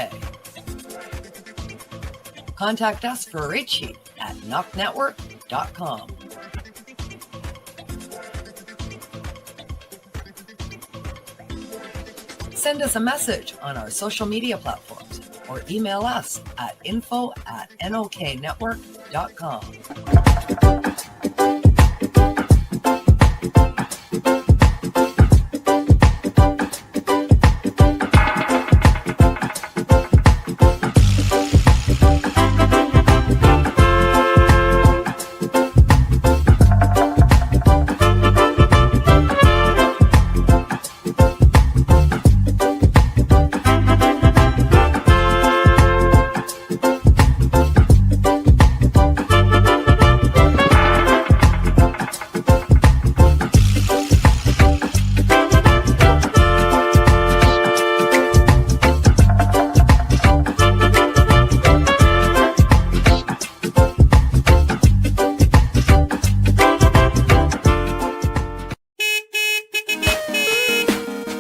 [SPEAKER 12] Contact us for a rate sheet at knocknetwork.com. Send us a message on our social media platforms or email us at info@noknetwork.com.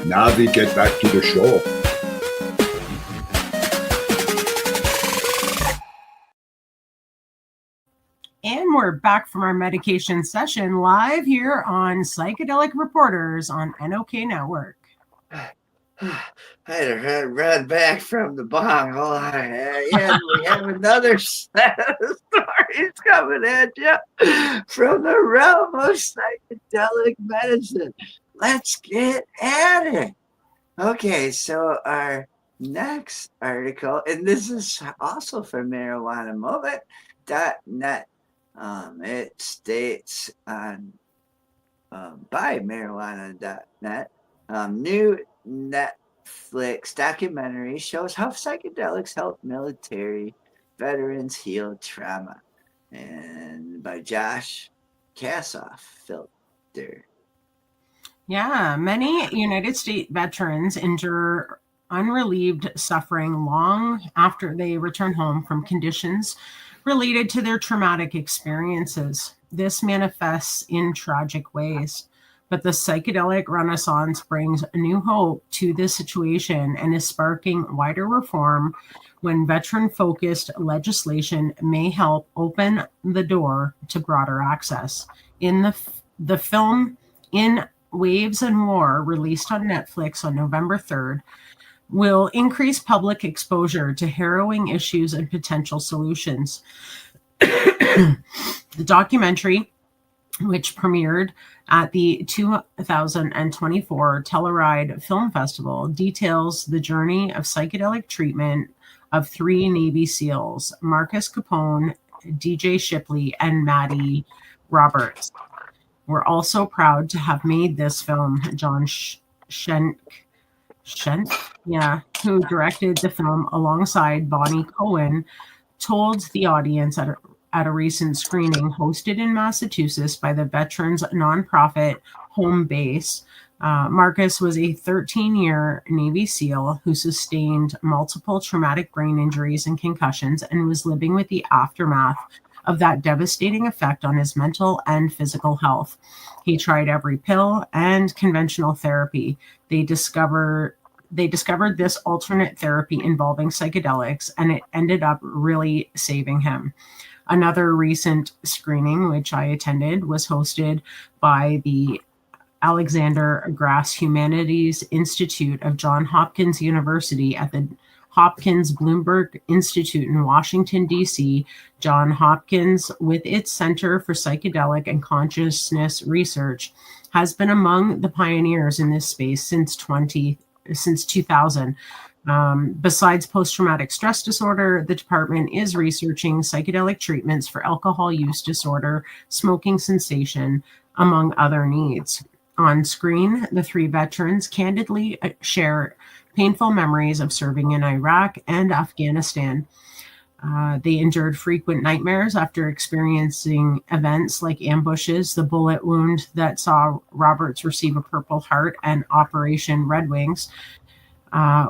[SPEAKER 13] Now we get back to the show.
[SPEAKER 4] And we're back from our medication session live here on Psychedelic Reporters on NOK Network.
[SPEAKER 3] I had to run back from the bong. Hold on. Yeah, we have another set of stories coming at you from the realm of psychedelic medicine. Let's get at it. Okay, so our next article, and this is also from marijuanamoment.net. It states on by marijuana.net, new Netflix documentary shows how psychedelics help military veterans heal trauma, and by Josh Kassoff Filter.
[SPEAKER 4] Yeah, many United States veterans endure unrelieved suffering long after they return home from conditions related to their traumatic experiences. This manifests in tragic ways, but the psychedelic renaissance brings a new hope to this situation and is sparking wider reform when veteran-focused legislation may help open the door to broader access. In the film In Waves and War, released on Netflix on November 3rd, will increase public exposure to harrowing issues and potential solutions. The documentary which premiered at the 2024 Telluride Film Festival, details the journey of psychedelic treatment of three Navy SEALs, Marcus Capone, DJ Shipley, and Maddie Roberts. We're also proud to have made this film. John Schenk, who directed the film alongside Bonnie Cohen, told the audience at a recent screening hosted in Massachusetts by the veterans nonprofit Home Base. Marcus was a 13-year Navy SEAL who sustained multiple traumatic brain injuries and concussions and was living with the aftermath of that devastating effect on his mental and physical health. He tried every pill and conventional therapy. They discovered this alternate therapy involving psychedelics, and it ended up really saving him. Another recent screening, which I attended, was hosted by the Alexander Grass Humanities Institute of Johns Hopkins University at the Hopkins Bloomberg Institute in Washington, D.C. Johns Hopkins, with its Center for Psychedelic and Consciousness Research, has been among the pioneers in this space since 2000. Besides post-traumatic stress disorder, the department is researching psychedelic treatments for alcohol use disorder, smoking cessation, among other needs. On screen, the three veterans candidly share painful memories of serving in Iraq and Afghanistan. They endured frequent nightmares after experiencing events like ambushes, the bullet wound that saw Roberts receive a Purple Heart, and Operation Red Wings,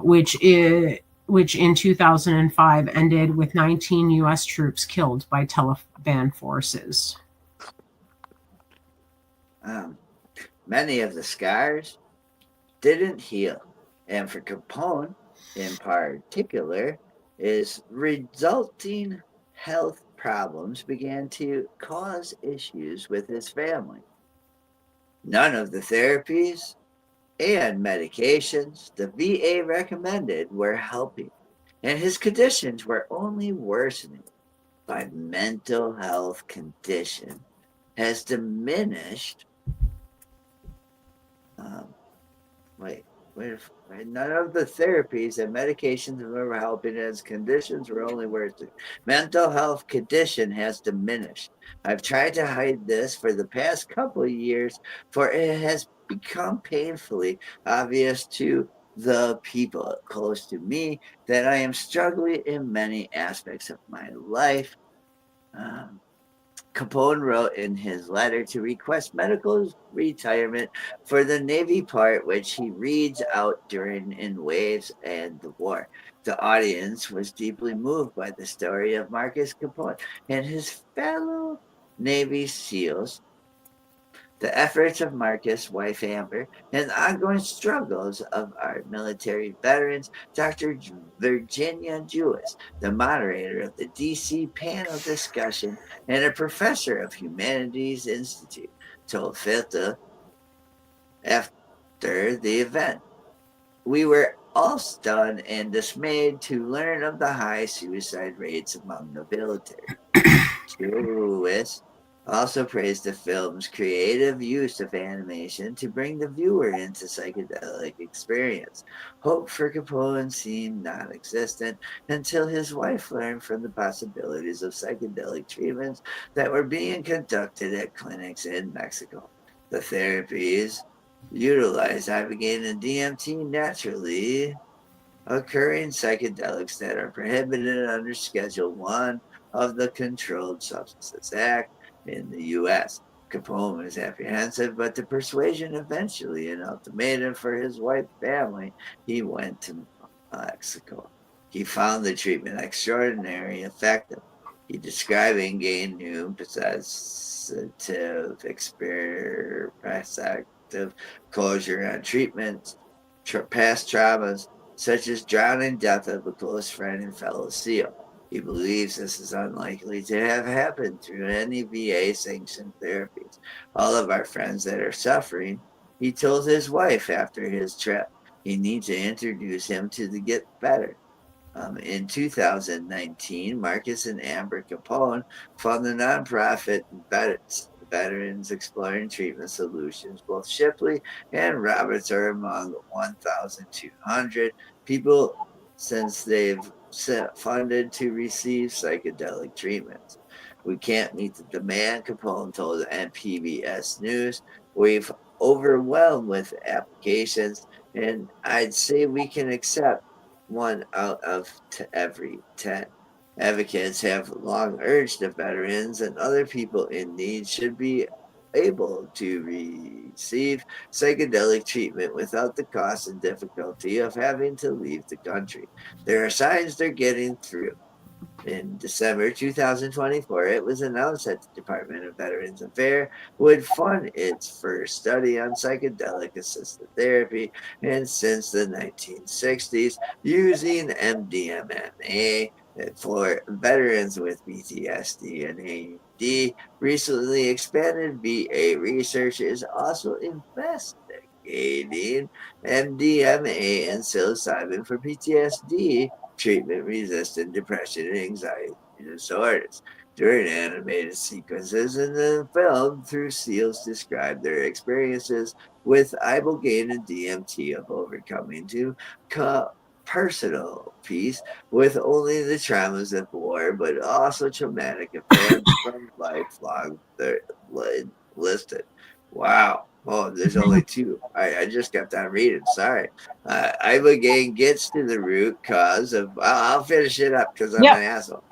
[SPEAKER 4] which in 2005 ended with 19 U.S. troops killed by Taliban forces.
[SPEAKER 3] Many of the scars didn't heal, and for Capone in particular, his resulting health problems began to cause issues with his family. None of the therapies and medications the VA recommended were helping, and his conditions were only worsening. My mental health condition has diminished. None of the therapies and medications were helping, and his conditions were only worsening. Mental health condition has diminished. I've tried to hide this for the past couple of years, for it has become painfully obvious to the people close to me that I am struggling in many aspects of my life. Capone wrote in his letter to request medical retirement for the Navy part, which he reads out during In Waves and the War. The audience was deeply moved by the story of Marcus Capone and his fellow Navy SEALs, the efforts of Marcus' wife Amber, and the ongoing struggles of our military veterans. Dr. Virginia Jewis, the moderator of the DC panel discussion and a professor of Humanities Institute, told Filter after the event, "We were all stunned and dismayed to learn of the high suicide rates among the military." Jewis also praised the film's creative use of animation to bring the viewer into psychedelic experience. Hope for Capone seemed non-existent until his wife learned from the possibilities of psychedelic treatments that were being conducted at clinics in Mexico. The therapies utilized Ibogaine and DMT, naturally occurring psychedelics that are prohibited under Schedule 1 of the Controlled Substances Act in the U.S. Capone was apprehensive, but the persuasion eventually an ultimatum for his wife's family. He went to Mexico. He found the treatment extraordinarily effective. He described Ibogaine new possessive closure on treatments, past traumas, such as drowning, death of a close friend and fellow SEAL. He believes this is unlikely to have happened through any VA-sanctioned therapies. All of our friends that are suffering, he told his wife after his trip, he needs to introduce him to the Get Better. In 2019, Marcus and Amber Capone founded the nonprofit veterans exploring treatment solutions. Both Shipley and Roberts are among 1,200 people since they've funded to receive psychedelic treatments. We can't meet the demand, Capone told PBS News. We've overwhelmed with applications, and I'd say we can accept one out of every 10. Advocates have long urged that veterans and other people in need should be able to receive psychedelic treatment without the cost and difficulty of having to leave the country. There are signs they're getting through. In December 2024, it was announced that the Department of Veterans Affairs would fund its first study on psychedelic assisted therapy, and since the 1960s, using MDMA for veterans with PTSD and AUD. Recently expanded VA research is also investigating MDMA and psilocybin for PTSD, treatment-resistant depression, and anxiety disorders. During animated sequences in the film, through SEALs describe their experiences with ibogaine and DMT of overcoming to personal peace with only the traumas of war, but also traumatic events from lifelong listed. Wow. Oh, there's only two. I just got done reading. Sorry. Ibogaine gets to the root cause of. I'll finish it up because I'm an asshole.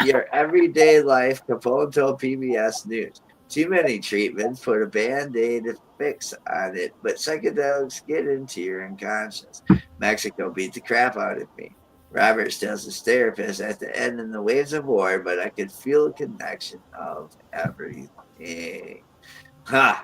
[SPEAKER 3] Your everyday life, Capone told PBS News. Too many treatments put a band-aid fix on it, but psychedelics get into your unconscious. Mexico beat the crap out of me. Roberts tells his therapist at the end in the waves of war, but I could feel a connection of everything. Ha!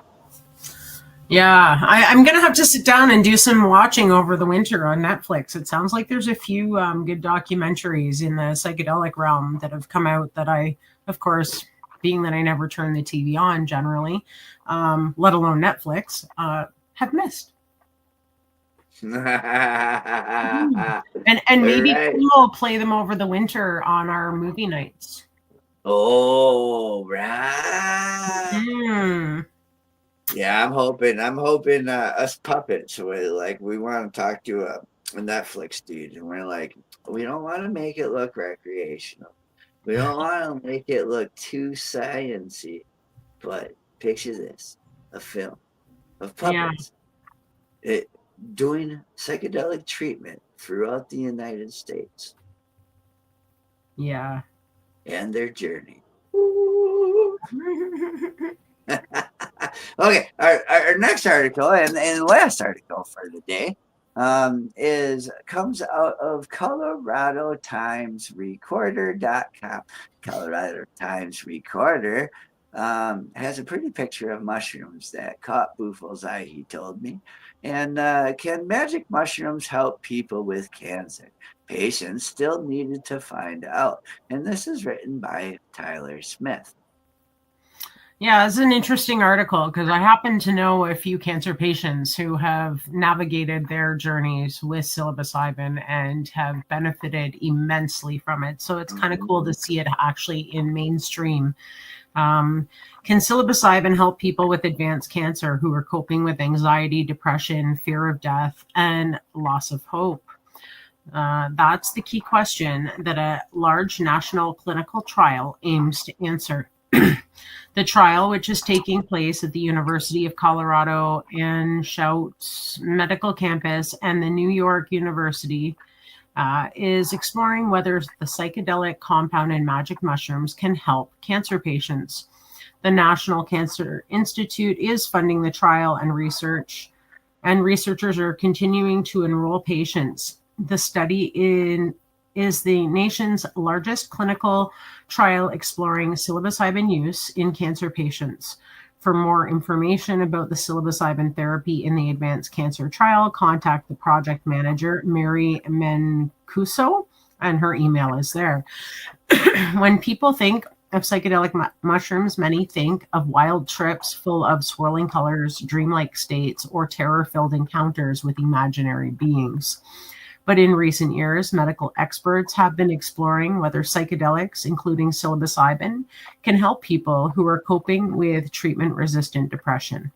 [SPEAKER 4] Yeah, I'm going to have to sit down and do some watching over the winter on Netflix. It sounds like there's a few good documentaries in the psychedelic realm that have come out that I, of course, being that I never turn the TV on generally, let alone Netflix, have missed. And maybe we'll play them over the winter on our movie nights.
[SPEAKER 3] Oh, right. Yeah, I'm hoping us puppets, we want to talk to a Netflix dude, and we're like, we don't want to make it look recreational. We don't want to make it look too science-y, but picture this, a film of puppets doing psychedelic treatment throughout the United States.
[SPEAKER 4] Yeah.
[SPEAKER 3] And their journey. Okay, our next article and last article for the day comes out of ColoradoTimesRecorder.com. Colorado Times Recorder has a pretty picture of mushrooms that caught Buffo's eye, he told me. And can magic mushrooms help people with cancer? Patients still needed to find out. And this is written by Tyler Smith.
[SPEAKER 4] Yeah, it's an interesting article because I happen to know a few cancer patients who have navigated their journeys with psilocybin and have benefited immensely from it. So it's kind of cool to see it actually in mainstream. Can psilocybin help people with advanced cancer who are coping with anxiety, depression, fear of death, and loss of hope? That's the key question that a large national clinical trial aims to answer. The trial, which is taking place at the University of Colorado and Schultz Medical Campus and the New York University, is exploring whether the psychedelic compound in magic mushrooms can help cancer patients. The National Cancer Institute is funding the trial and researchers are continuing to enroll patients. The study is the nation's largest clinical trial exploring psilocybin use in cancer patients. For more information about the psilocybin therapy in the advanced cancer trial, contact the project manager, Mary Mancuso, and her email is there. When people think of psychedelic mushrooms, many think of wild trips full of swirling colors, dreamlike states, or terror-filled encounters with imaginary beings. But in recent years, medical experts have been exploring whether psychedelics, including psilocybin, can help people who are coping with treatment-resistant depression.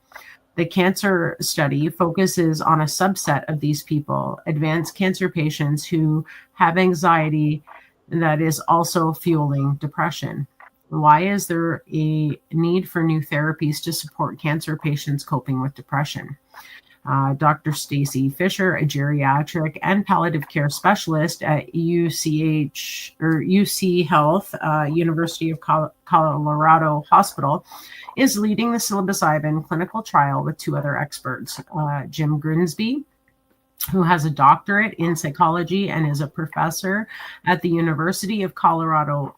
[SPEAKER 4] The cancer study focuses on a subset of these people, advanced cancer patients who have anxiety that is also fueling depression. Why is there a need for new therapies to support cancer patients coping with depression? Dr. Stacy Fisher, a geriatric and palliative care specialist at UC Health, University of Colorado Hospital, is leading the psilocybin clinical trial with two other experts, Jim Grinsby, who has a doctorate in psychology and is a professor at the University of Colorado,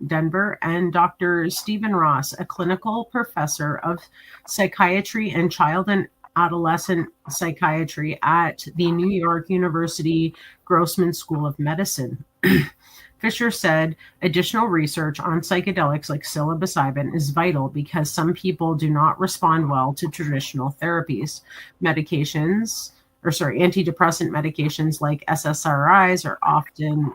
[SPEAKER 4] Denver, and Dr. Stephen Ross, a clinical professor of psychiatry and child and adolescent psychiatry at the New York University Grossman School of Medicine. Fisher said additional research on psychedelics like psilocybin is vital because some people do not respond well to traditional therapies. Antidepressant medications like SSRIs are often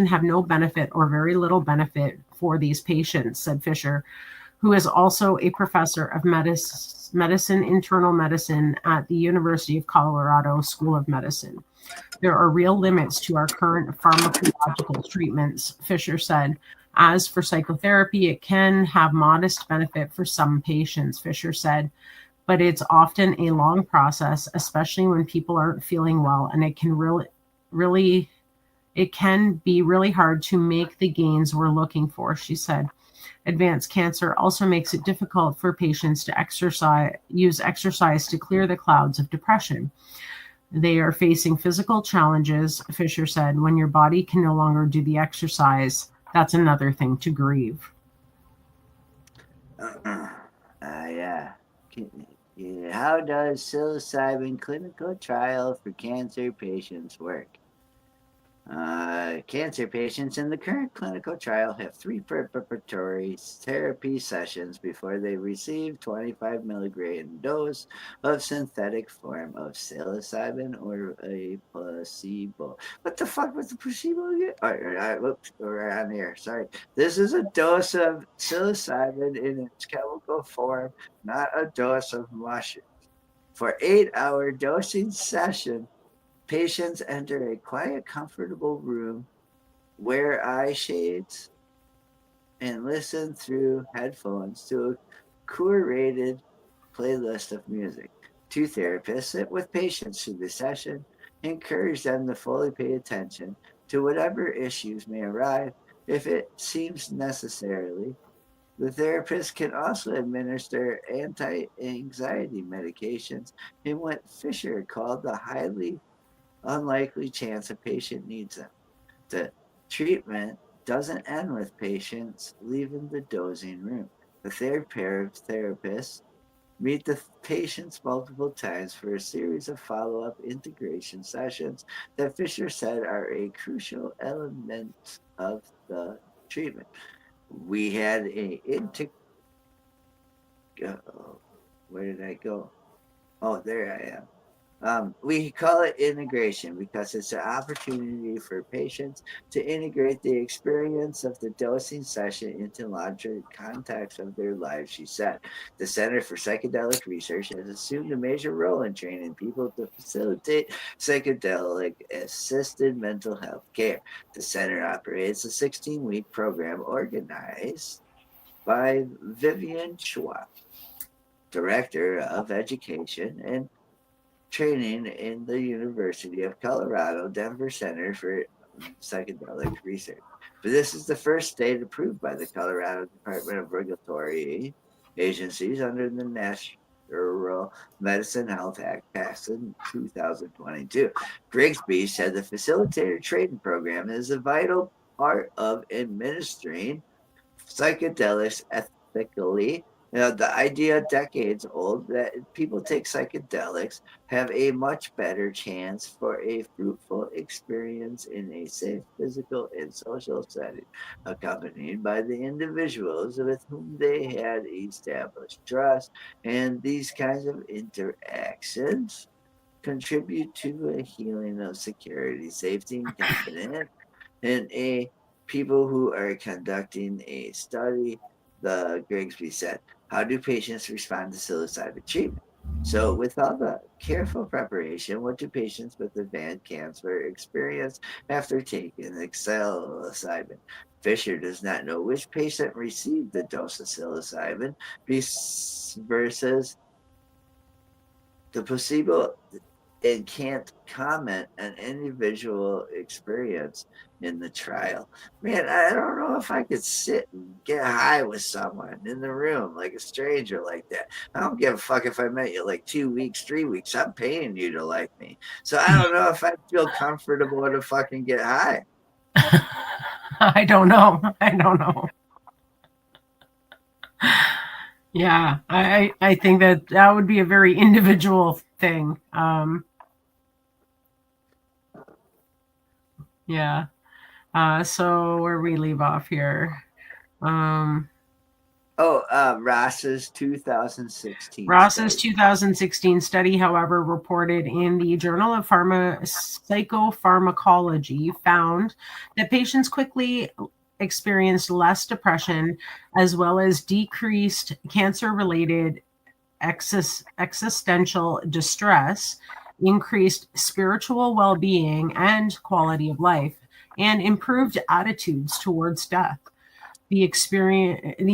[SPEAKER 4] have no benefit or very little benefit for these patients, said Fisher, who is also a professor of internal medicine at the University of Colorado School of Medicine. There are real limits to our current pharmacological treatments, Fisher said. As for psychotherapy, it can have modest benefit for some patients, Fisher said, but it's often a long process, especially when people aren't feeling well, and it can be really hard to make the gains we're looking for, she said. Advanced cancer also makes it difficult for patients to use exercise to clear the clouds of depression. They are facing physical challenges, Fisher said. When your body can no longer do the exercise, that's another thing to grieve.
[SPEAKER 3] How does psilocybin clinical trial for cancer patients work? Cancer patients in the current clinical trial have 3 preparatory therapy sessions before they receive 25 milligram dose of synthetic form of psilocybin or a placebo. What the fuck was the placebo again? Whoops, we're on here. Sorry. This is a dose of psilocybin in its chemical form, not a dose of mushrooms. For 8-hour dosing session, patients enter a quiet, comfortable room, wear eye shades, and listen through headphones to a curated playlist of music. 2 therapists sit with patients through the session, encourage them to fully pay attention to whatever issues may arise if it seems necessary. The therapist can also administer anti-anxiety medications in what Fisher called the highly unlikely chance a patient needs them. The treatment doesn't end with patients leaving the dosing room. The therapists meet the patients multiple times for a series of follow-up integration sessions that Fisher said are a crucial element of the treatment. We had where did I go? Oh, there I am. We call it integration because it's an opportunity for patients to integrate the experience of the dosing session into larger context of their lives, she said. The Center for Psychedelic Research has assumed a major role in training people to facilitate psychedelic-assisted mental health care. The center operates a 16-week program organized by Vivian Schwab, Director of Education and Training in the University of Colorado Denver Center for Psychedelic Research. But this is the first state approved by the Colorado Department of Regulatory Agencies under the Natural Medicine Health Act passed in 2022. Grigsby said the facilitator training program is a vital part of administering psychedelics ethically. The idea decades old that people take psychedelics have a much better chance for a fruitful experience in a safe physical and social setting, accompanied by the individuals with whom they had established trust. And these kinds of interactions contribute to a healing of security, safety, and confidence. And people who are conducting a study, the Grigsby said, how do patients respond to psilocybin treatment? So, with all the careful preparation, what do patients with advanced cancer experience after taking the psilocybin? Fisher does not know which patient received the dose of psilocybin versus the placebo and can't comment on individual experience in the trial. Man, I don't know if I could sit and get high with someone in the room, like a stranger like that. I don't give a fuck if I met you like 2 weeks, 3 weeks. I'm paying you to like me. So I don't know if I feel comfortable to fucking get high.
[SPEAKER 4] I don't know. Yeah, I think that would be a very individual thing. Yeah. So where we leave off here.
[SPEAKER 3] Ross's 2016
[SPEAKER 4] Ross's 2016 study, however, reported in the Journal of Psychopharmacology, found that patients quickly experienced less depression as well as decreased cancer-related existential distress, increased spiritual well-being and quality of life, and improved attitudes towards death. The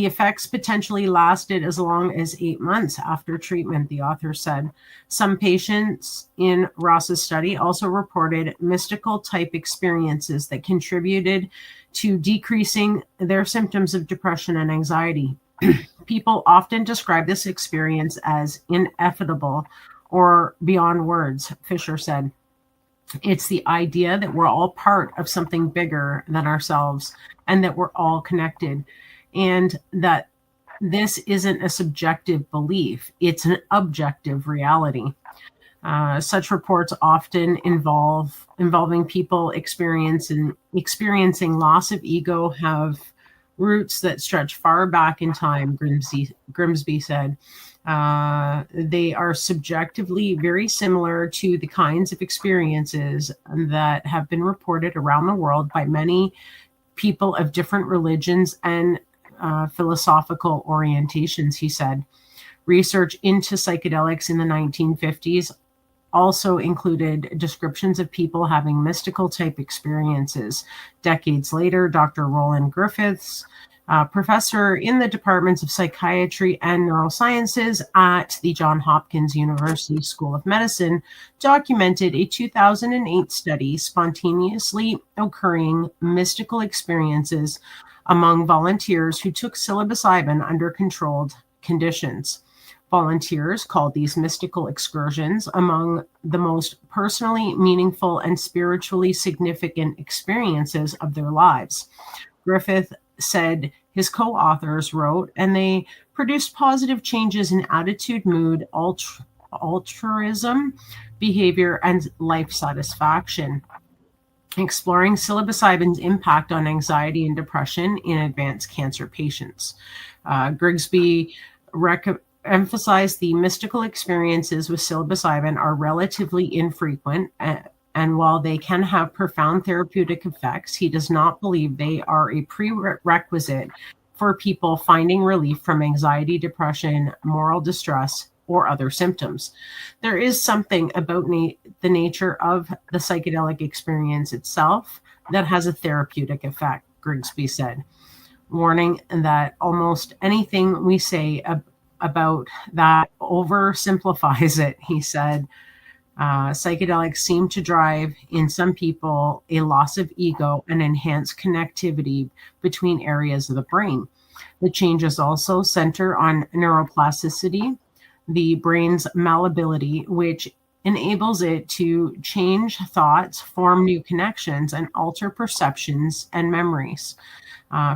[SPEAKER 4] effects potentially lasted as long as 8 months after treatment, the author said. Some patients in Ross's study also reported mystical type experiences that contributed to decreasing their symptoms of depression and anxiety. People often describe this experience as ineffable or beyond words, Fisher said. It's the idea that we're all part of something bigger than ourselves and that we're all connected, and that this isn't a subjective belief, it's an objective reality. Such reports often involving people experiencing loss of ego have roots that stretch far back in time, Grimsby said. They are subjectively very similar to the kinds of experiences that have been reported around the world by many people of different religions and philosophical orientations, he said. Research into psychedelics in the 1950s also included descriptions of people having mystical type experiences. Decades later, Dr. Roland Griffiths, professor in the departments of psychiatry and neurosciences at the Johns Hopkins University School of Medicine, documented a 2008 study spontaneously occurring mystical experiences among volunteers who took psilocybin under controlled conditions. Volunteers called these mystical excursions among the most personally meaningful and spiritually significant experiences of their lives. Griffith said his co-authors wrote, and they produced positive changes in attitude, mood, altruism, behavior, and life satisfaction. Exploring psilocybin's impact on anxiety and depression in advanced cancer patients. Grigsby emphasized the mystical experiences with psilocybin are relatively infrequent, and while they can have profound therapeutic effects, he does not believe they are a prerequisite for people finding relief from anxiety, depression, moral distress, or other symptoms. There is something about the nature of the psychedelic experience itself that has a therapeutic effect, Grigsby said, warning that almost anything we say about that oversimplifies it. He said, psychedelics seem to drive in some people a loss of ego and enhance connectivity between areas of the brain. The changes also center on neuroplasticity, the brain's malleability, which enables it to change thoughts, form new connections, and alter perceptions and memories.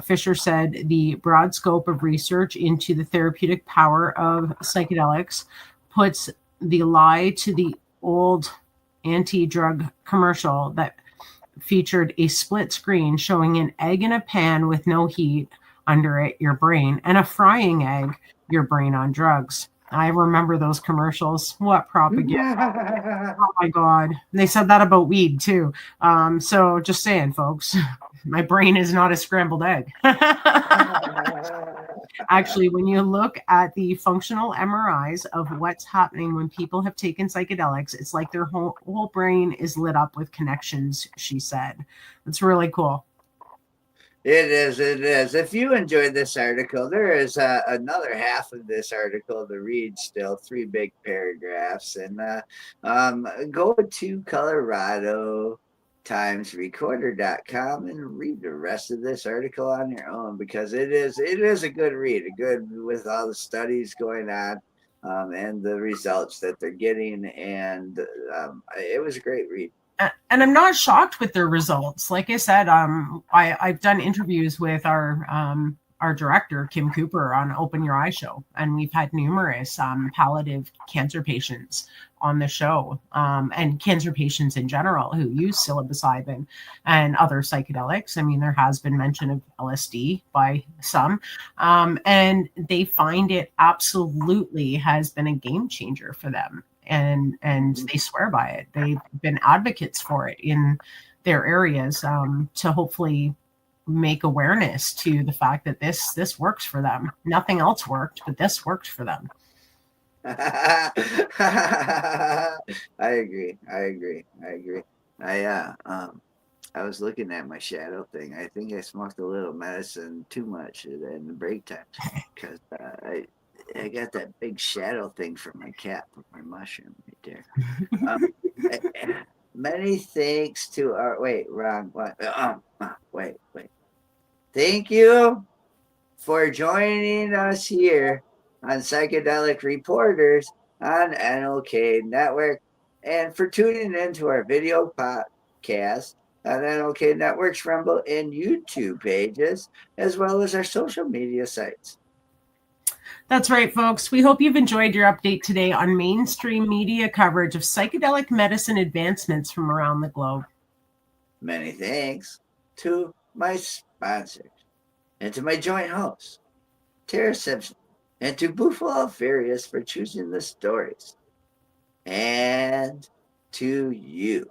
[SPEAKER 4] Fisher said the broad scope of research into the therapeutic power of psychedelics puts the lie to the old anti-drug commercial that featured a split screen showing an egg in a pan with no heat under it, your brain, and a frying egg, your brain on drugs. I remember those commercials. What propaganda. Oh my God. They said that about weed too. So just saying, folks, my brain is not a scrambled egg. Actually, when you look at the functional MRIs of what's happening when people have taken psychedelics, it's like their whole brain is lit up with connections, she said. It's really cool.
[SPEAKER 3] It is. If you enjoyed this article, there is another half of this article to read still, 3 big paragraphs. And go to Colorado timesrecorder.com and read the rest of this article on your own, because it is a good read, with all the studies going on and the results that they're getting. And it was a great read.
[SPEAKER 4] And I'm not shocked with their results. Like I said, I've done interviews with our director, Kim Cooper, on Open Your Eye show, and we've had numerous palliative cancer patients on the show, and cancer patients in general who use psilocybin and other psychedelics. I mean, there has been mention of LSD by some, and they find it absolutely has been a game changer for them. And they swear by it. They've been advocates for it in their areas to hopefully make awareness to the fact that this works for them. Nothing else worked, but this worked for them.
[SPEAKER 3] I agree. I was looking at my shadow thing. I think I smoked a little medicine too much in the break time, because I got that big shadow thing from my cat, from my mushroom right there. Many thanks to our wrong one. Wait. Thank you for joining us here on Psychedelic Reporters on NLK Network, and for tuning into our video podcast on NLK Network's Rumble and YouTube pages, as well as our social media sites.
[SPEAKER 4] That's right, folks. We hope you've enjoyed your update today on mainstream media coverage of psychedelic medicine advancements from around the globe.
[SPEAKER 3] Many thanks to my sponsors, and to my joint host, Tara Simpson, and to Buffalo Furious for choosing the stories, and to you,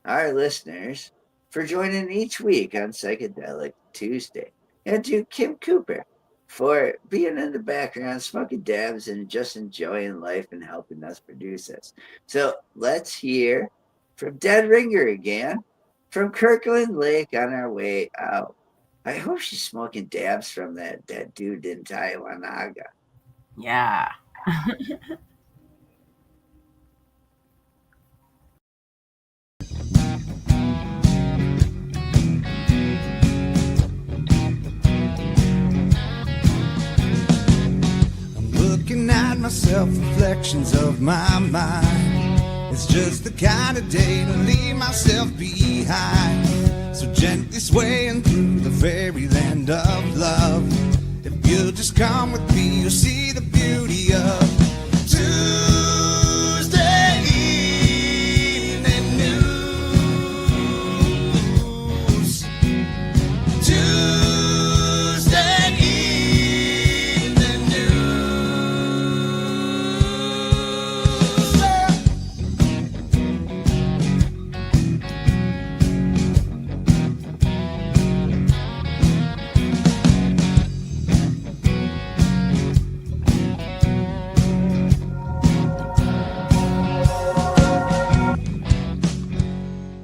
[SPEAKER 3] our listeners, for joining each week on Psychedelic Tuesday, and to Kim Cooper for being in the background, smoking dabs and just enjoying life and helping us produce this. So let's hear from Dead Ringer again, from Kirkland Lake on our way out. I hope she's smoking dabs from that dude in Taiwanaga.
[SPEAKER 4] Yeah.
[SPEAKER 2] Looking at myself, reflections of my mind. It's just the kind of day to leave myself behind. So gently swaying through the fairyland of love. If you'll just come with me, you'll see the beauty